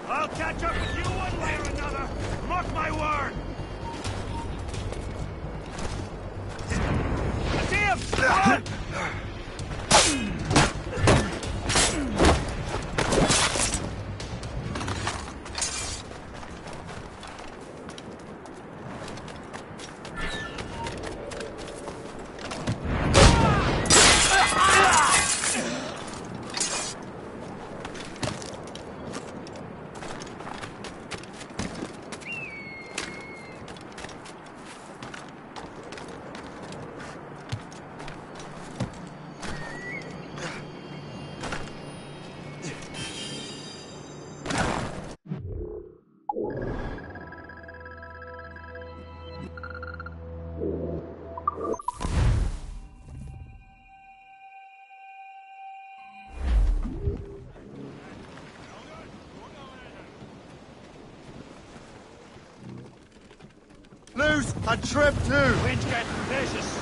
I'll catch up with you one way or another! Mark my word! I see him! Run! Loose and trip too. Wind's getting vicious.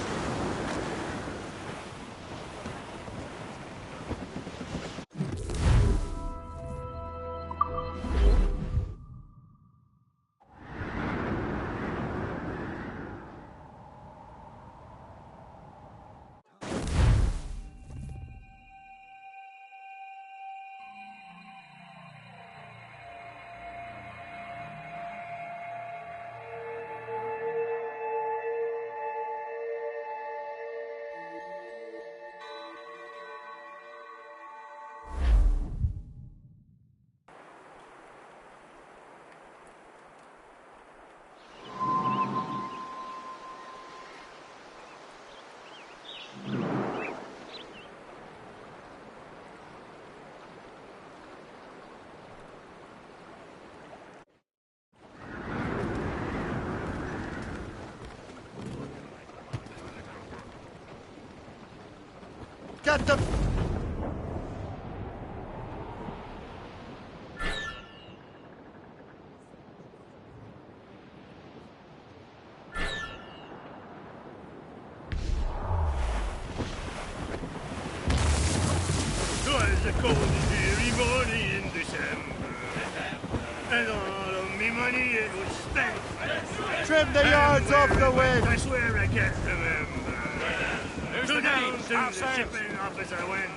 Get them! Twas a cold and dreary morning in December, and all of me money it was spent. Trim the yards off the wind! I swear I can't remember. So down to the shipping office I went.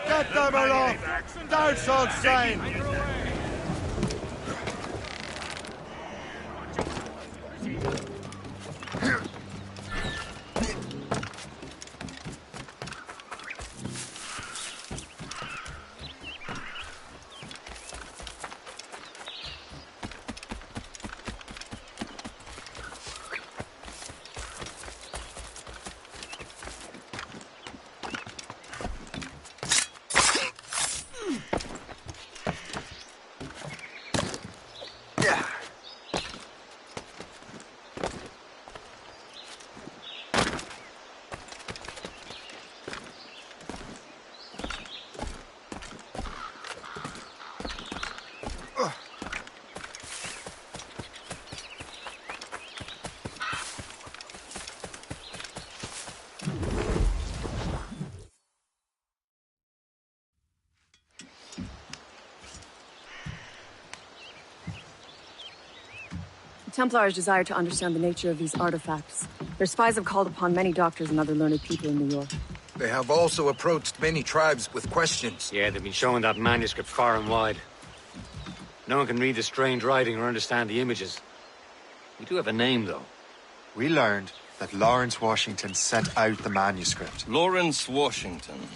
Get them aloft! That's all sign! The Templars desire to understand the nature of these artifacts. Their spies have called upon many doctors and other learned people in New York. They have also approached many tribes with questions. Yeah, they've been showing that manuscript far and wide. No one can read the strange writing or understand the images. We do have a name, though. We learned that Lawrence Washington sent out the manuscript. Lawrence Washington.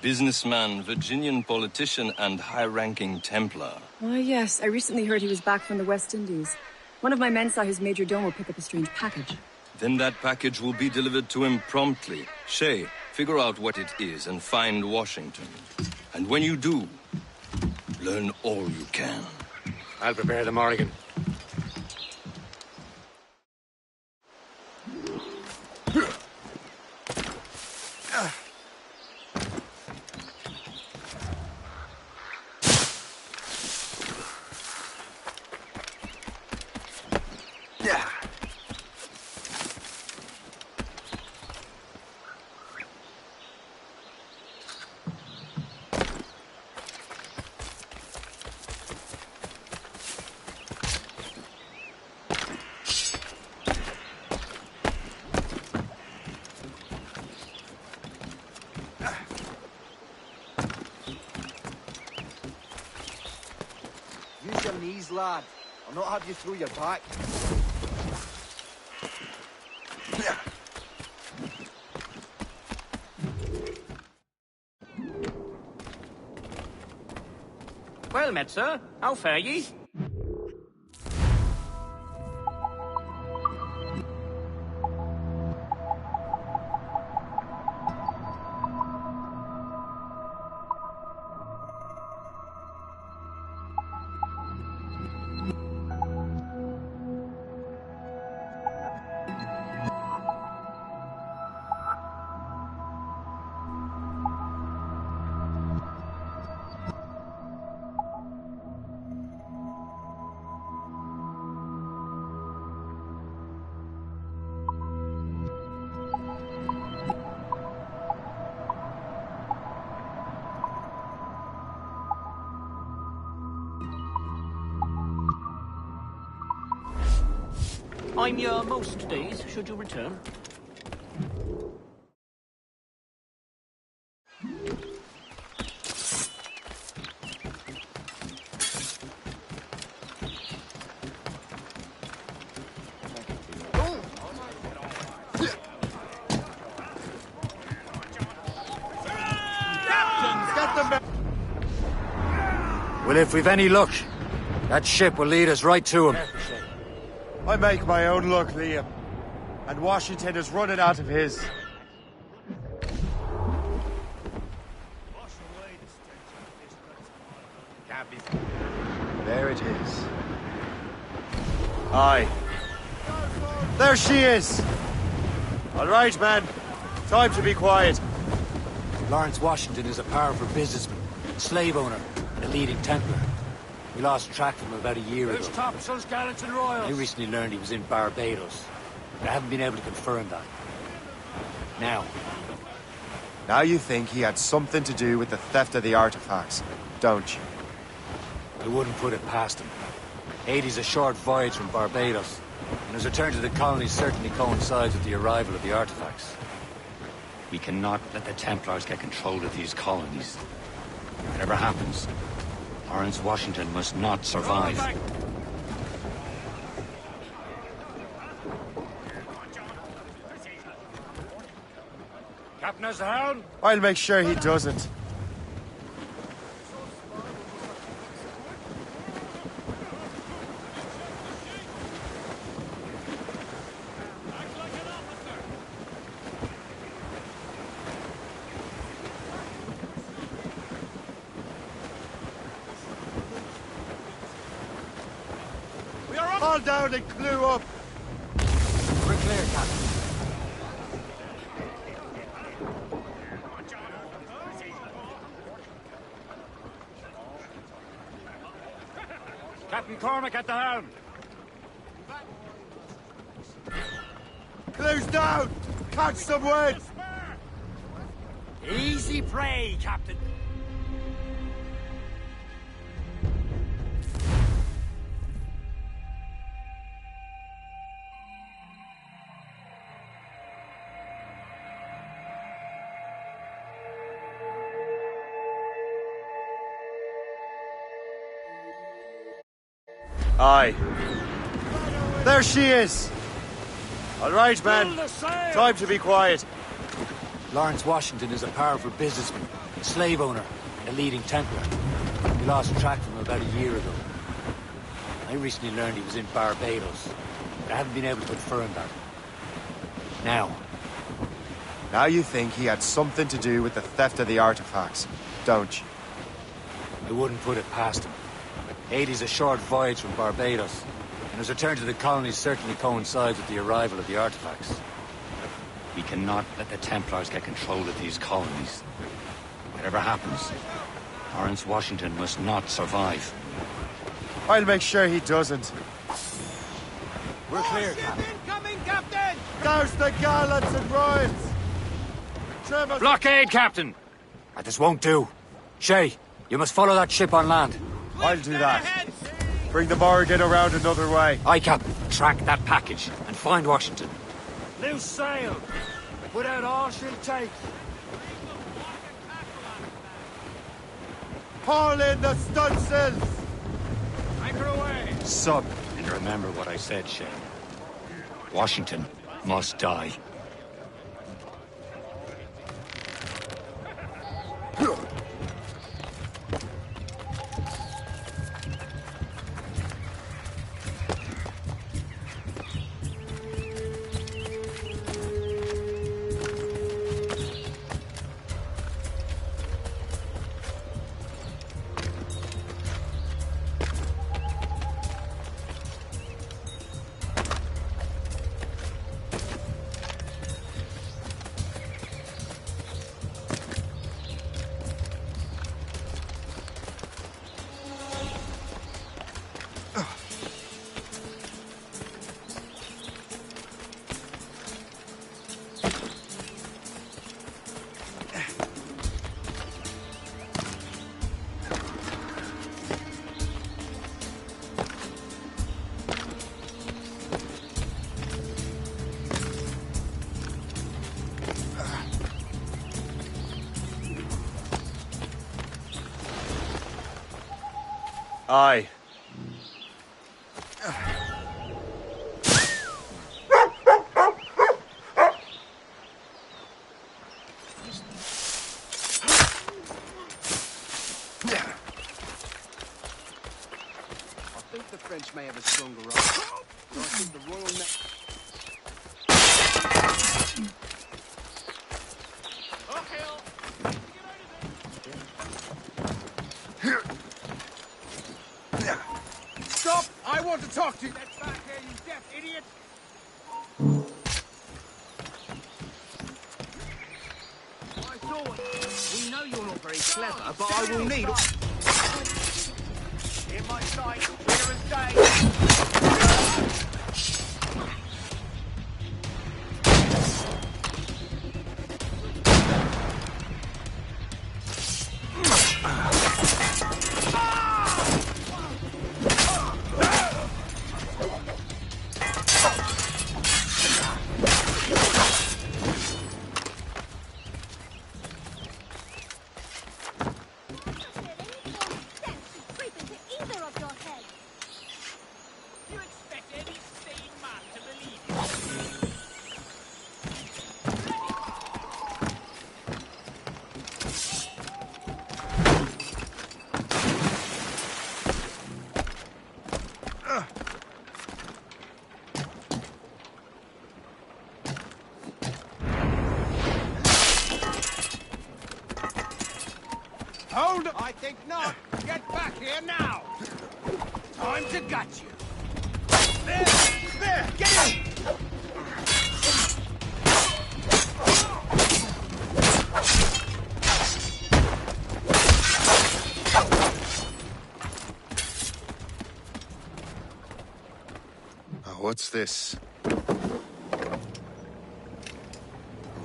Businessman, Virginian politician, and high-ranking Templar. Ah, yes. I recently heard he was back from the West Indies. One of my men saw his major domo pick up a strange package. Then that package will be delivered to him promptly. Shay, Figure out what it is and find Washington. And when you do, learn all you can. I'll prepare the Morrigan. Use your knees, lad. I'll not have you through your back. Well met, sir. How fare ye? I'm your most days, should you return. Well, if we've any luck, that ship will lead us right to him. I make my own luck, Liam. And Washington is running out of his. There it is. Aye. There she is! All right, man. Time to be quiet. Lawrence Washington is a powerful businessman, slave owner, and a leading Templar. We lost track of him about a year ago. Topsails, Gallants and Royals. I recently learned he was in Barbados, but I haven't been able to confirm that. Now you think he had something to do with the theft of the artifacts, don't you? I wouldn't put it past him. Haiti's a short voyage from Barbados, and his return to the colony certainly coincides with the arrival of the artifacts. We cannot let the Templars get control of these colonies. Whatever happens, Lawrence Washington must not survive. Captain has the helm? I'll make sure he doesn't. Haul down and clew up! We're clear, Captain. Captain Cormac at the helm. Clew's down! Catch some wind! Easy prey, Captain. Aye. There she is! All right, man. Time to be quiet. Lawrence Washington is a powerful businessman, slave owner, and a leading Templar. We lost track of him about a year ago. I recently learned he was in Barbados, but I haven't been able to confirm that. Now you think he had something to do with the theft of the artifacts, don't you? I wouldn't put it past him. Haiti's a short voyage from Barbados, and his return to the colonies certainly coincides with the arrival of the artifacts. We cannot let the Templars get control of these colonies. Whatever happens, Lawrence Washington must not survive. I'll make sure he doesn't. We're clear, Captain. Incoming, Captain! Douse the gallants and royals! Trevor... Blockade, Captain! This won't do. Shay, you must follow that ship on land. I'll do that. Bring the Morrigan around another way. Aye, Captain. Track that package and find Washington. Loose sail! Put out all she'll take! Haul in the stunsails! Anchor away! Sub, and remember what I said, Shay. Washington must die. Aye. I think the French may have a stronger arm. But I think the Royal Navy... Stop! I want to talk to you! Get back here, you deaf idiot! I thought... We know you're not very clever, but I will need... In my sight, clear as day! Hold it! I think not. Get back here now. Time to gut you. There! There! Get him! What's this? A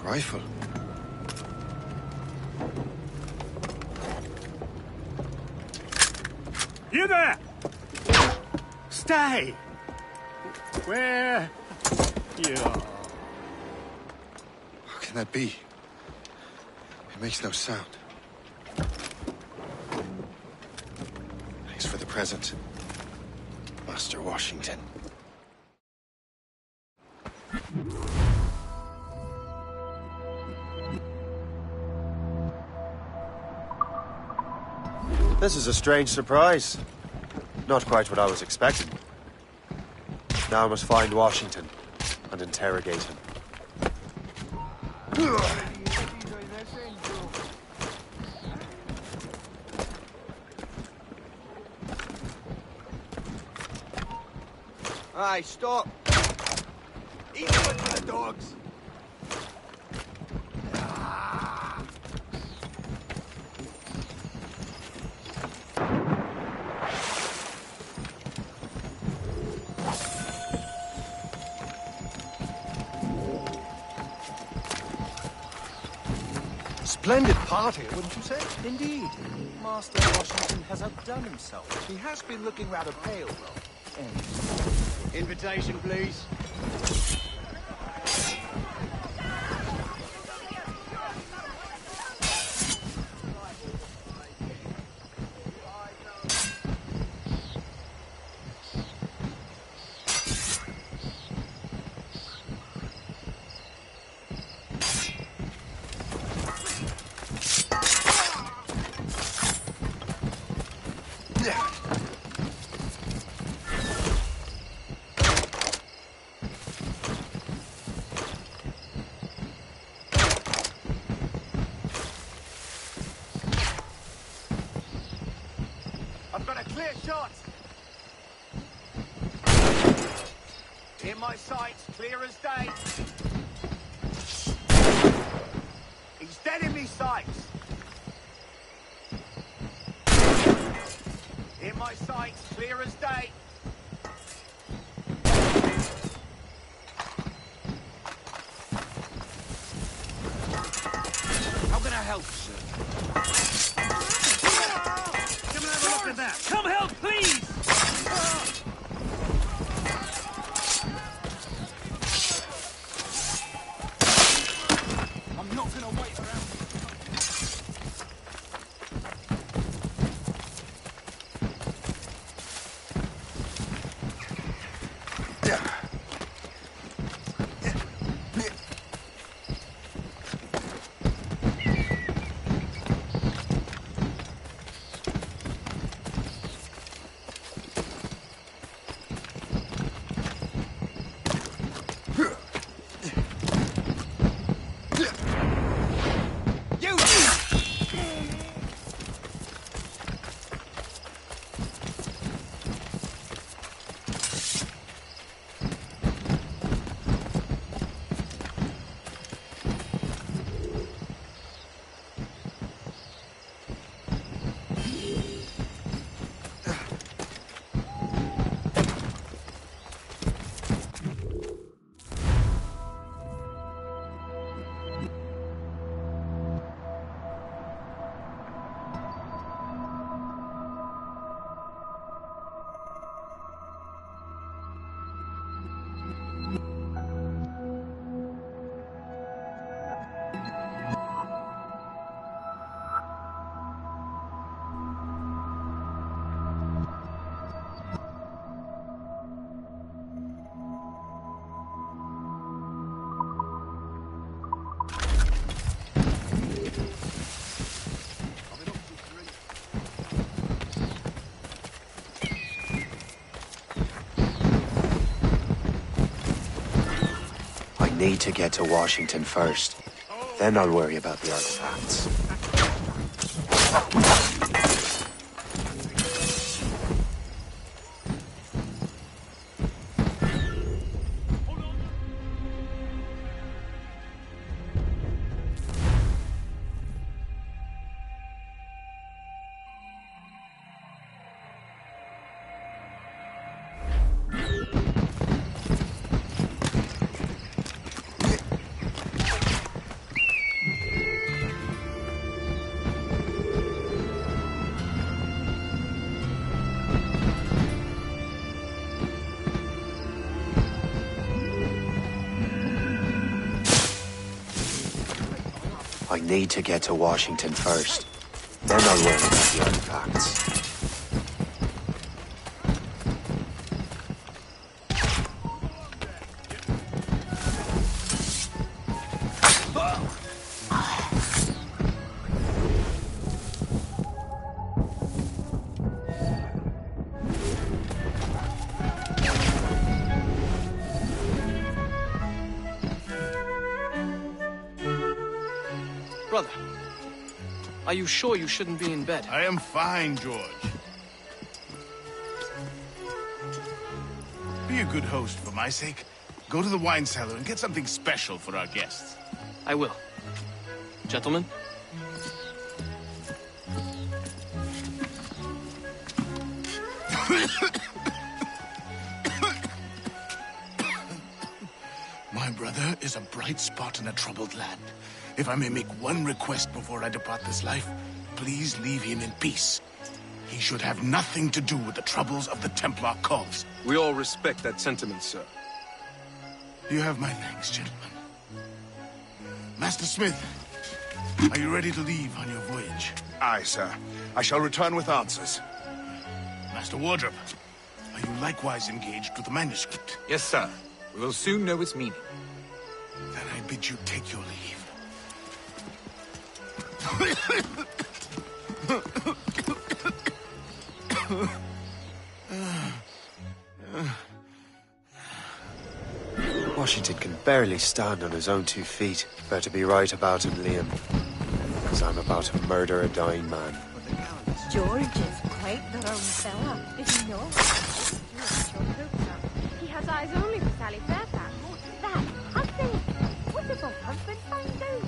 rifle. You there! Stay! Where you are. How can that be? It makes no sound. Thanks for the present, Master Washington. This is a strange surprise. Not quite what I was expecting. Now I must find Washington and interrogate him. Aye, stop. Eat one for the dogs. Splendid party, wouldn't you say? Indeed. Master Washington has outdone himself. He has been looking rather pale, though. Invitation, please. I've got a clear shot. In my sights, clear as day. He's dead in me sights. In my sights, clear as day. How can I help, sir? Come and have a look at that. Come help, please! I'm not gonna wait around. Need to get to Washington first. Then I'll worry about the artifacts. I need to get to Washington first. Then I'll worry about the artifacts. Brother, are you sure you shouldn't be in bed? I am fine, George. Be a good host for my sake. Go to the wine cellar and get something special for our guests. I will. Gentlemen? My brother is a bright spot in a troubled land. If I may make one request before I depart this life, please leave him in peace. He should have nothing to do with the troubles of the Templar cause. We all respect that sentiment, sir. You have my thanks, gentlemen. Master Smith, are you ready to leave on your voyage? Aye, sir. I shall return with answers. Master Wardrop, are you likewise engaged with the manuscript? Yes, sir. We will soon know its meaning. Then I bid you take your leave. Washington can barely stand on his own 2 feet. Better be right about him, Liam. Because I'm about to murder a dying man. George is quite the wrong fella, if you know. He has eyes only for Sally Fairfax. That husband! What if her husband finds out?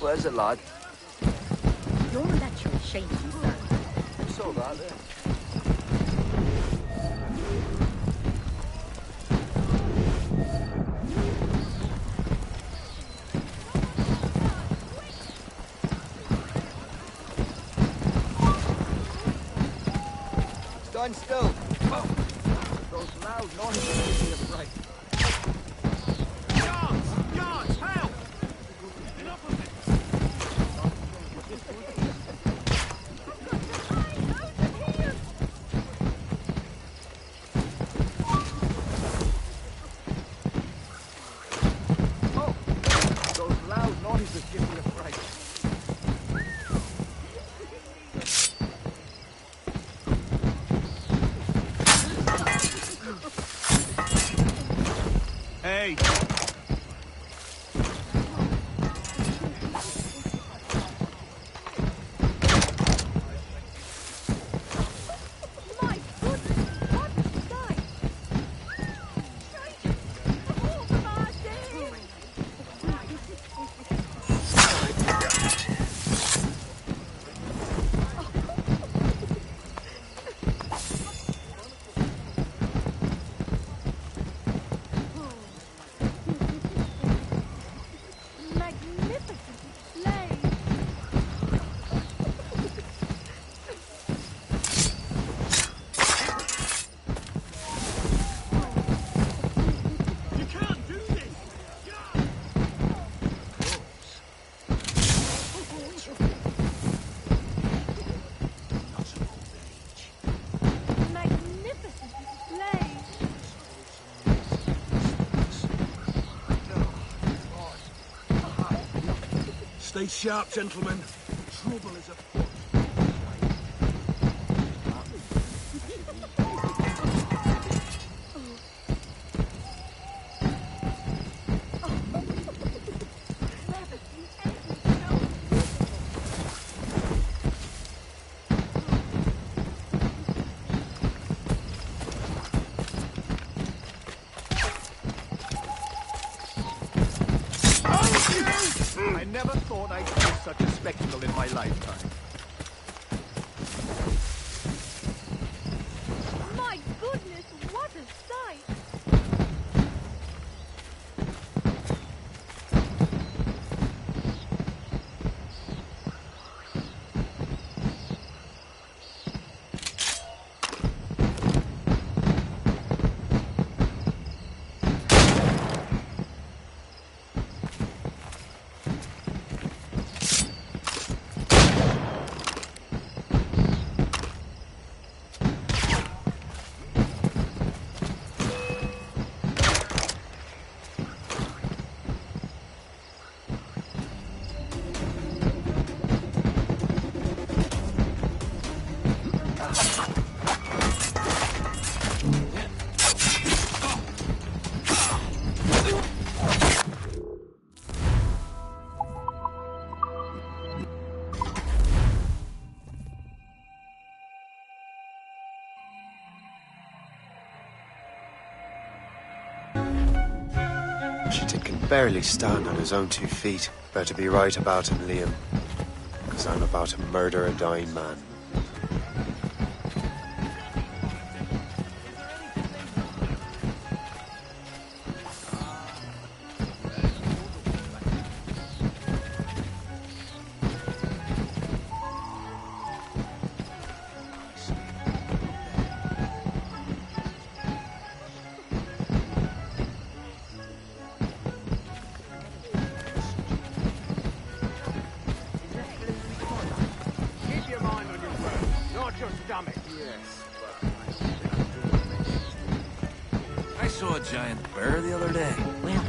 Where's it, lad? You're naturally shaky, sir. It's all right there. Stand still. Those loud noises give me a break. Guards, help! Enough of it. Oh, those loud noises give me a break. Hey! Stay sharp, gentlemen. Trouble is afoot. I never thought I'd see such a spectacle in my lifetime. My goodness, what a sight! Washington can barely stand on his own 2 feet. Better be right about him, Liam. Because I'm about to murder a dying man. Keep your mind on your work, not your stomach. Yes, I saw a giant bear the other day. Well,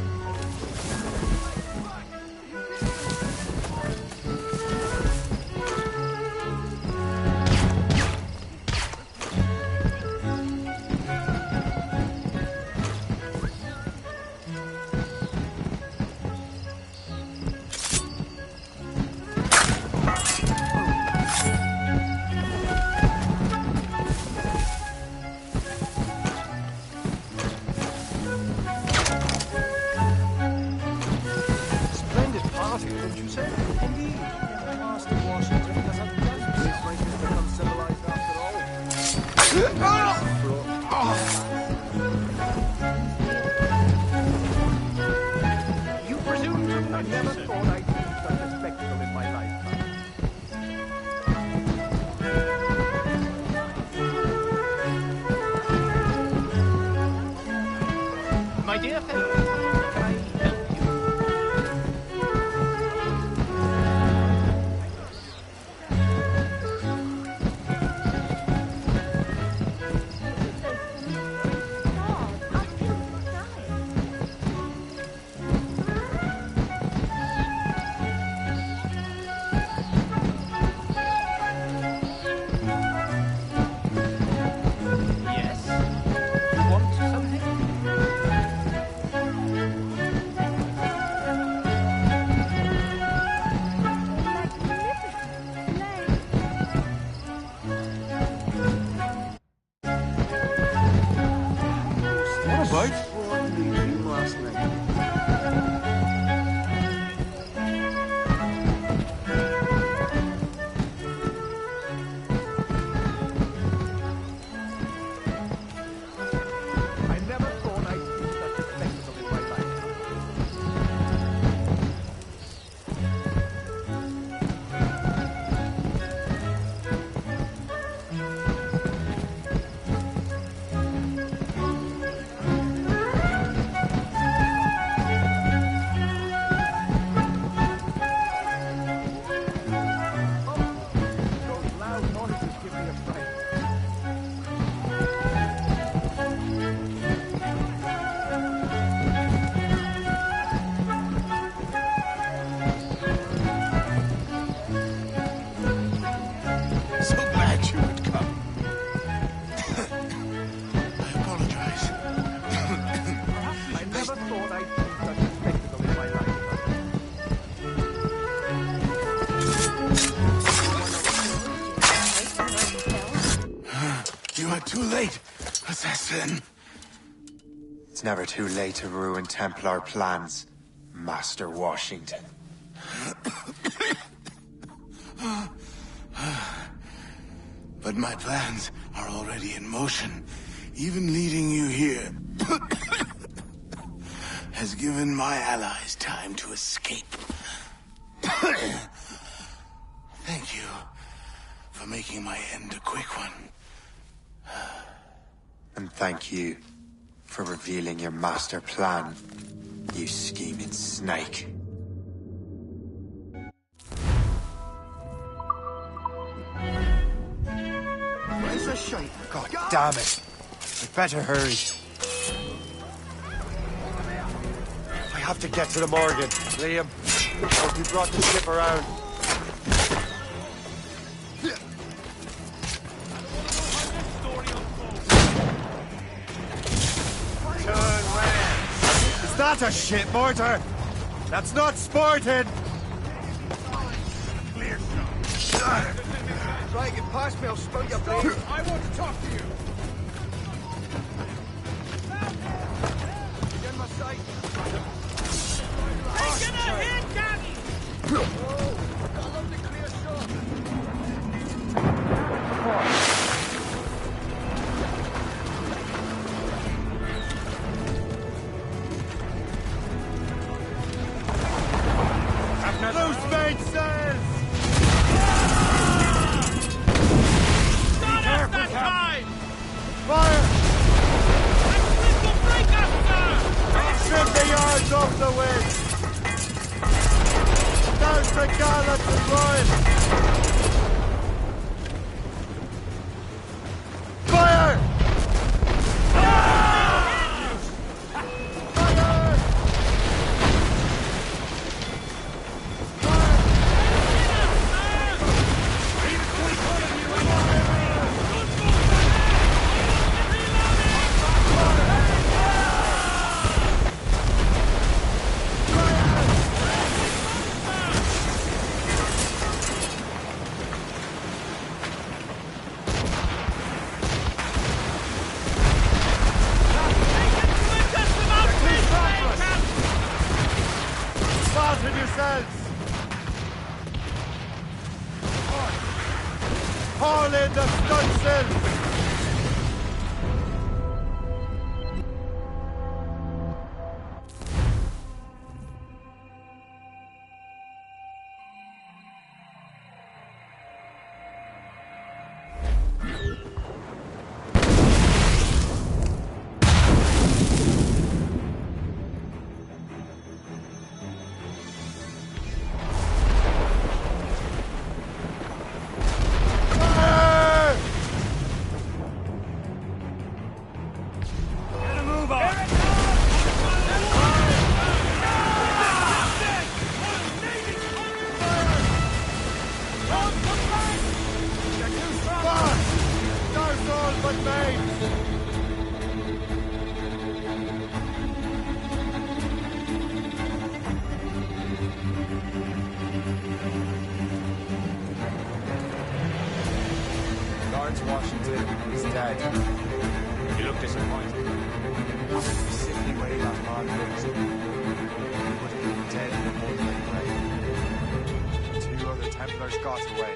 splendid party, don't you say? Indeed. Master Washington has a this might have become civilized after all. You presume to I never thought I'd see such a spectacle in my lifetime. My dear fellow, can I help you? Yes? You want something? What about? Last night. I never thought I'd see such a spectacle in my lifetime. Those loud noises give me a fright. So glad you would come. I apologize. I never thought I'd see such a spectacle in my lifetime. You are too late, assassin. It's never too late to ruin Templar plans, Master Washington. But my plans are already in motion. Even leading you here has given my allies time to escape. Thank you for making my end a quick one. And thank you for revealing your master plan, you scheming snake. Where's the shape? God damn it! I better hurry. I have to get to the Morgan. Liam, hope you brought the ship around. Is that a ship mortar? That's not sporting! Clear shot. Try and get past me, I'll spout your brains. I want to talk to you. Get my sight. Taking a hit, Danny! Oh, I love the clear shot. Loose mainsails! Not us that time! Fire! This will break us, sir! Trim the yards off the wind! Down to gallant and royal! Fire! Fasten yourselves! Haul in the stunsail! Lawrence Washington is dead. You look disappointed. The sickly way that man looks. He would have been dead in a Morgan grave. 2 other Templars got away.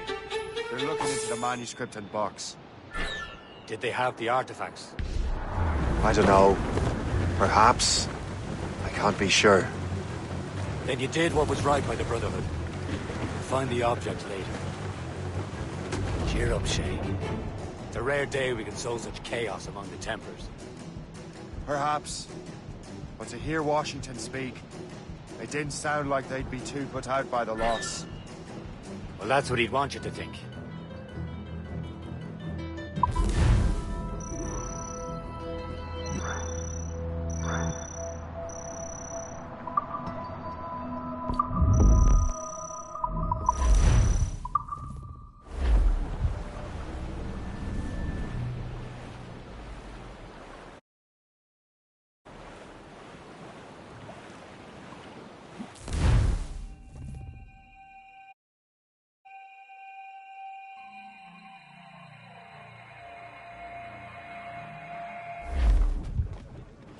They're looking into the manuscript and box. Did they have the artifacts? I don't know. Perhaps. I can't be sure. Then you did what was right by the Brotherhood. We'll find the object later. Cheer up, Shay. It's a rare day we can sow such chaos among the Templars. Perhaps. But to hear Washington speak, it didn't sound like they'd be too put out by the loss. Well, that's what he'd want you to think.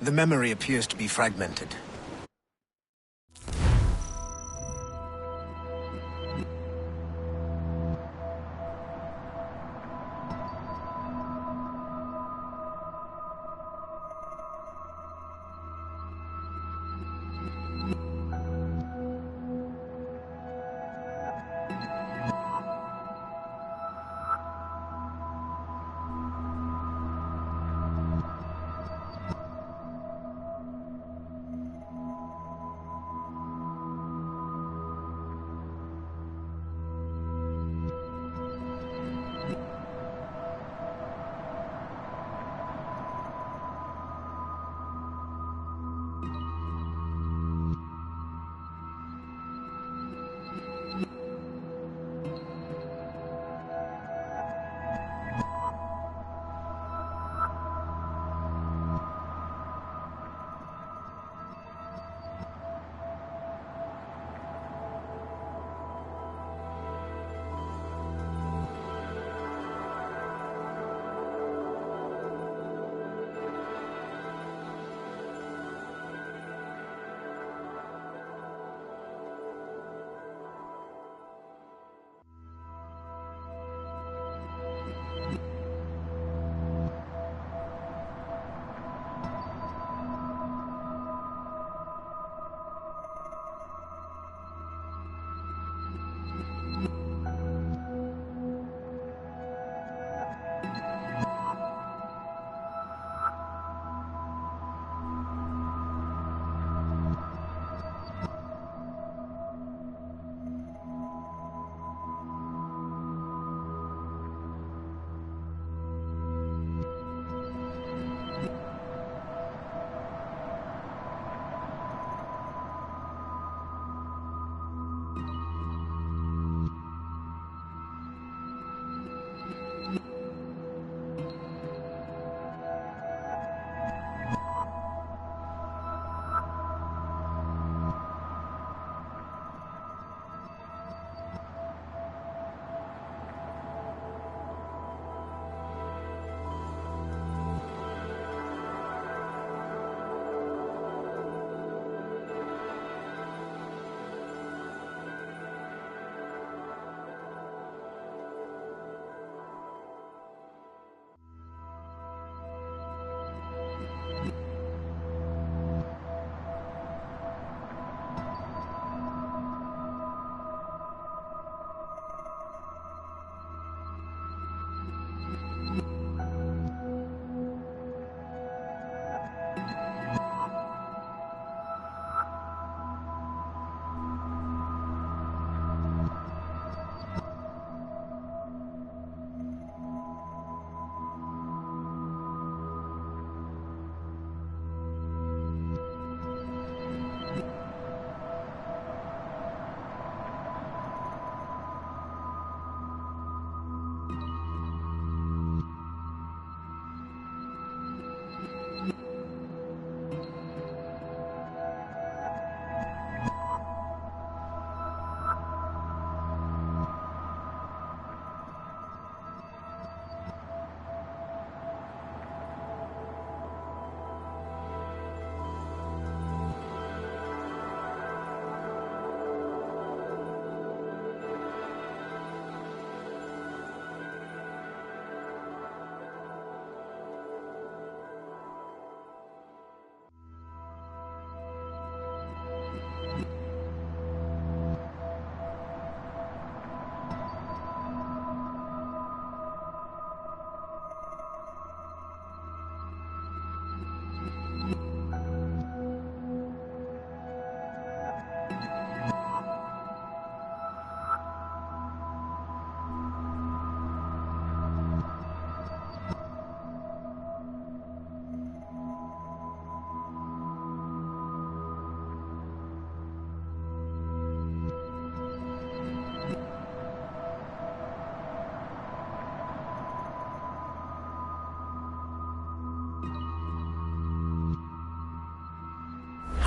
The memory appears to be fragmented.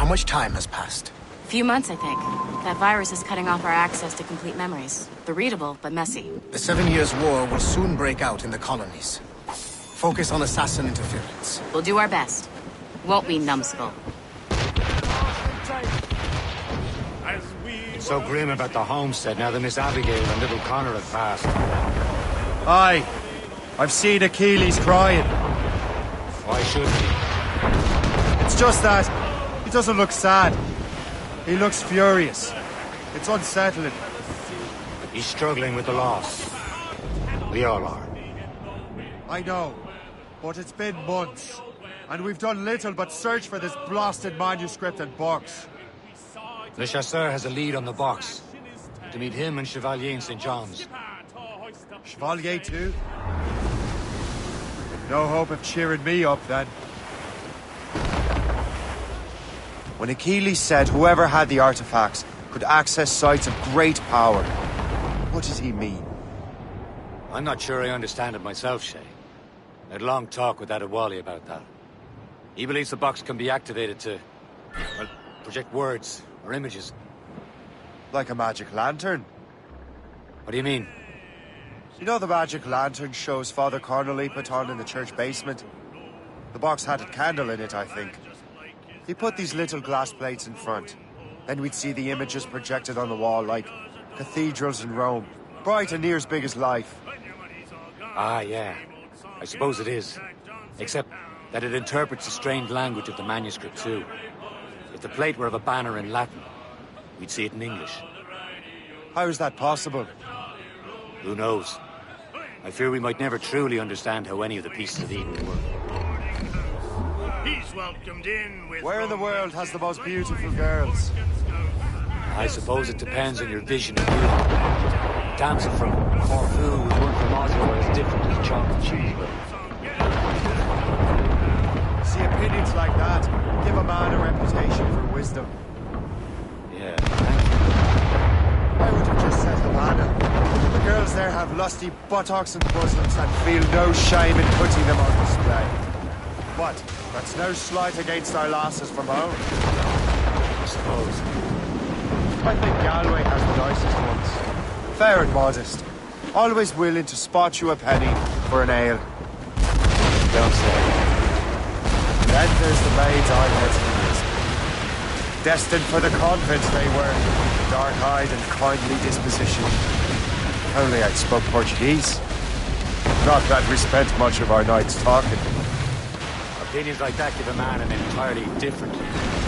How much time has passed? A few months, I think. That virus is cutting off our access to complete memories. They're readable, but messy. The 7 Years' War will soon break out in the colonies. Focus on assassin interference. We'll do our best. Won't we, numbskull? It's so grim about the homestead now that Miss Abigail and little Connor have passed. Aye. I've seen Achilles crying. Why shouldn't he? It's just that he doesn't look sad. He looks furious. It's unsettling. He's struggling with the loss. We all are. I know, but it's been months, and we've done little but search for this blasted manuscript and box. Le Chasseur has a lead on the box. To meet him and Chevalier in St. John's. Chevalier too? No hope of cheering me up, then. When Achilles said whoever had the artifacts could access sites of great power, what does he mean? I'm not sure I understand it myself, Shay. I had a long talk with Adewale about that. He believes the box can be activated to, well, project words or images. Like a magic lantern? What do you mean? You know the magic lantern shows Father Connolly put on in the church basement? The box had a candle in it, I think. He put these little glass plates in front. Then we'd see the images projected on the wall like cathedrals in Rome. Bright and near as big as life. Ah, yeah. I suppose it is. Except that it interprets the strained language of the manuscript, too. If the plate were of a banner in Latin, we'd see it in English. How is that possible? Who knows? I fear we might never truly understand how any of the pieces of Eden work. He's welcomed in with... Where in the world has the most beautiful girls? I suppose it depends on your vision of beauty. A damsel from Corfu with one from Oslo is different as chocolate cheese, but... See, opinions like that give a man a reputation for wisdom. Yeah, I would have just said Havana. The girls there have lusty buttocks and bosoms and feel no shame in putting them on display. What? That's no slight against our lasses from home. I suppose. I think Galway has the nicest ones. Fair and modest. Always willing to spot you a penny for an ale. Don't say. Then there's the maids I met in Lisbon. Destined for the convent they were. Dark-eyed and kindly disposition. If only I'd spoke Portuguese. Not that we spent much of our nights talking. Opinions like that give a man an entirely different interpretation.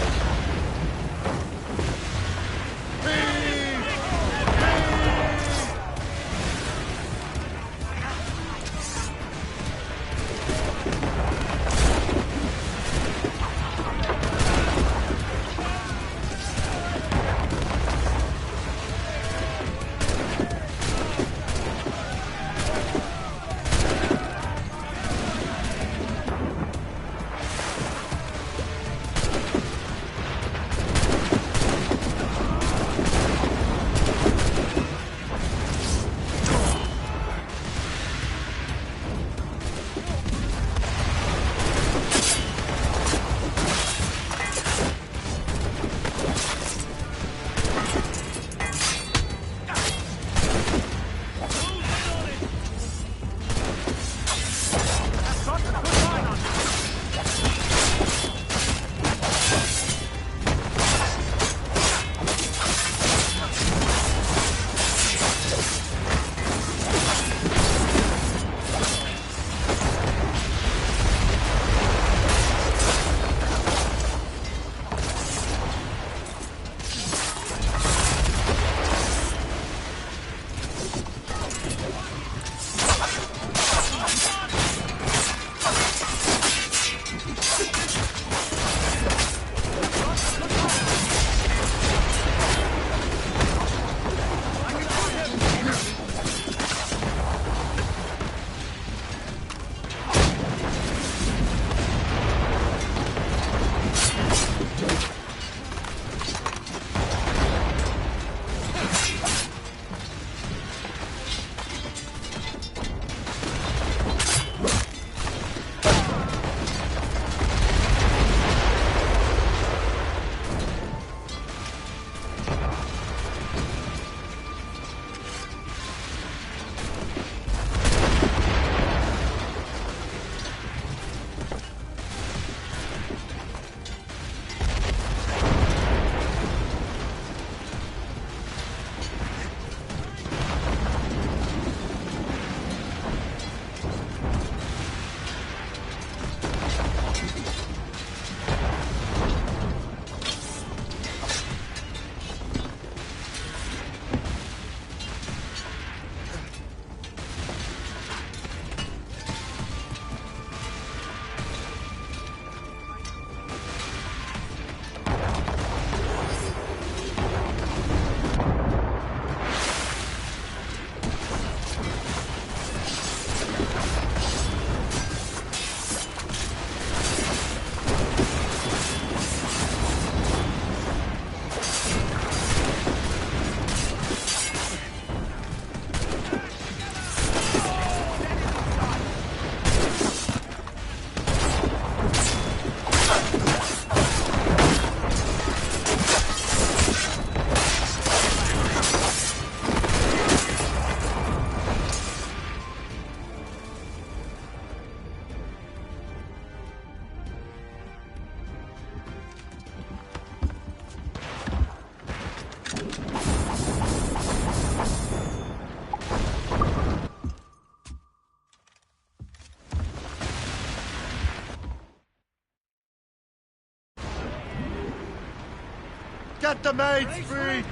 Get the maids free!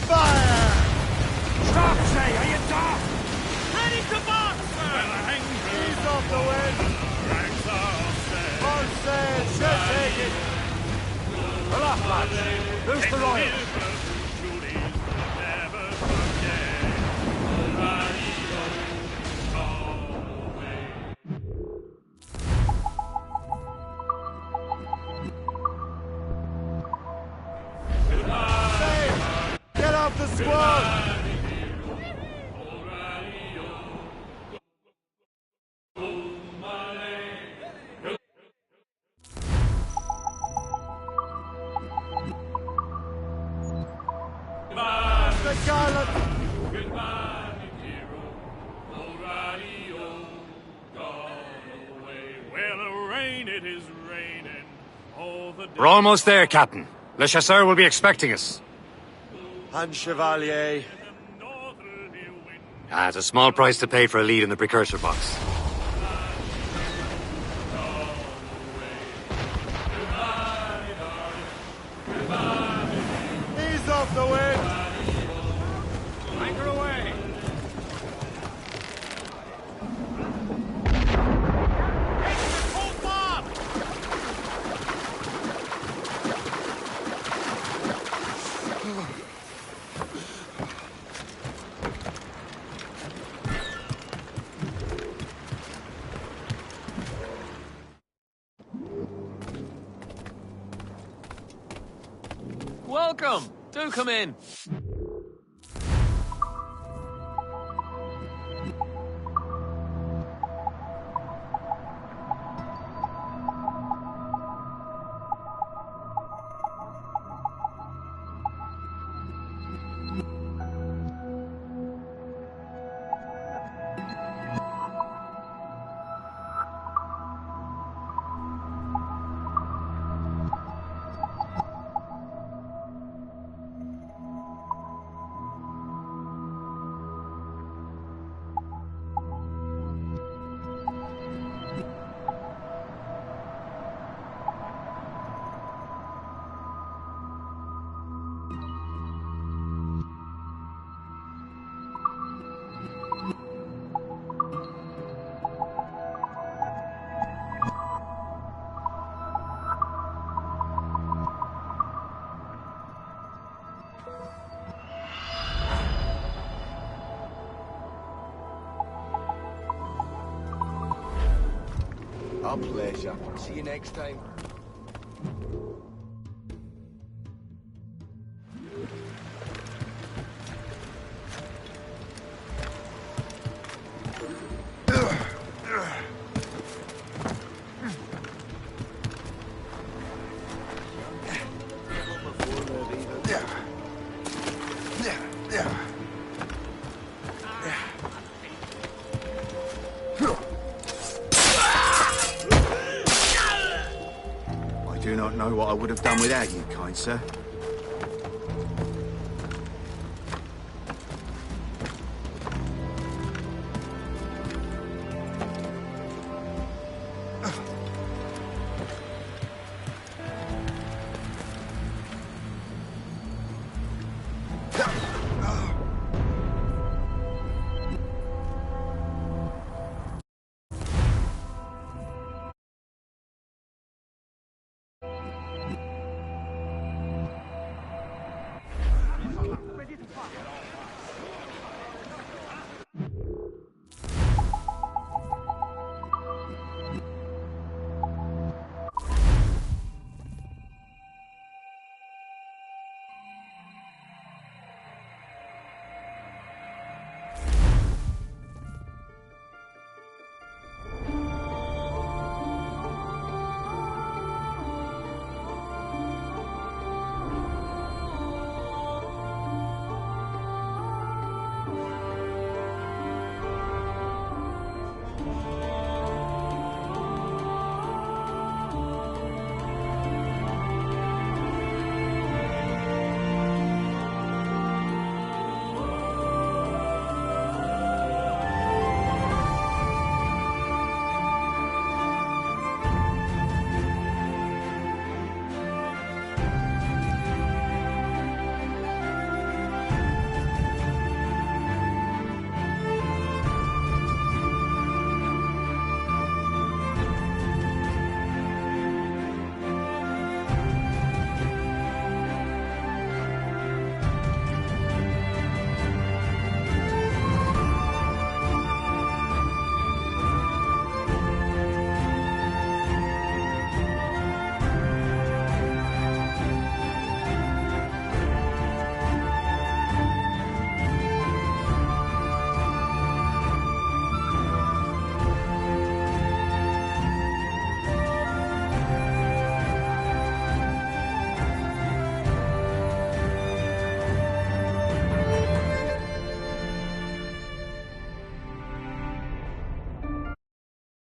Fire! Stop, say! Are you deaf? Ready to box, sir! Ease off the wind! All sail, ship taken! Aloft, lads! Loose the royal! Get off the squad! The gallant! We're almost there, Captain. Le Chasseur will be expecting us. And Chevalier. It's a small price to pay for a lead in the precursor box. Ease off the wind! Anchor away! Welcome! Do come in. Our pleasure. See you next time. I do not know what I would have done without you, kind sir.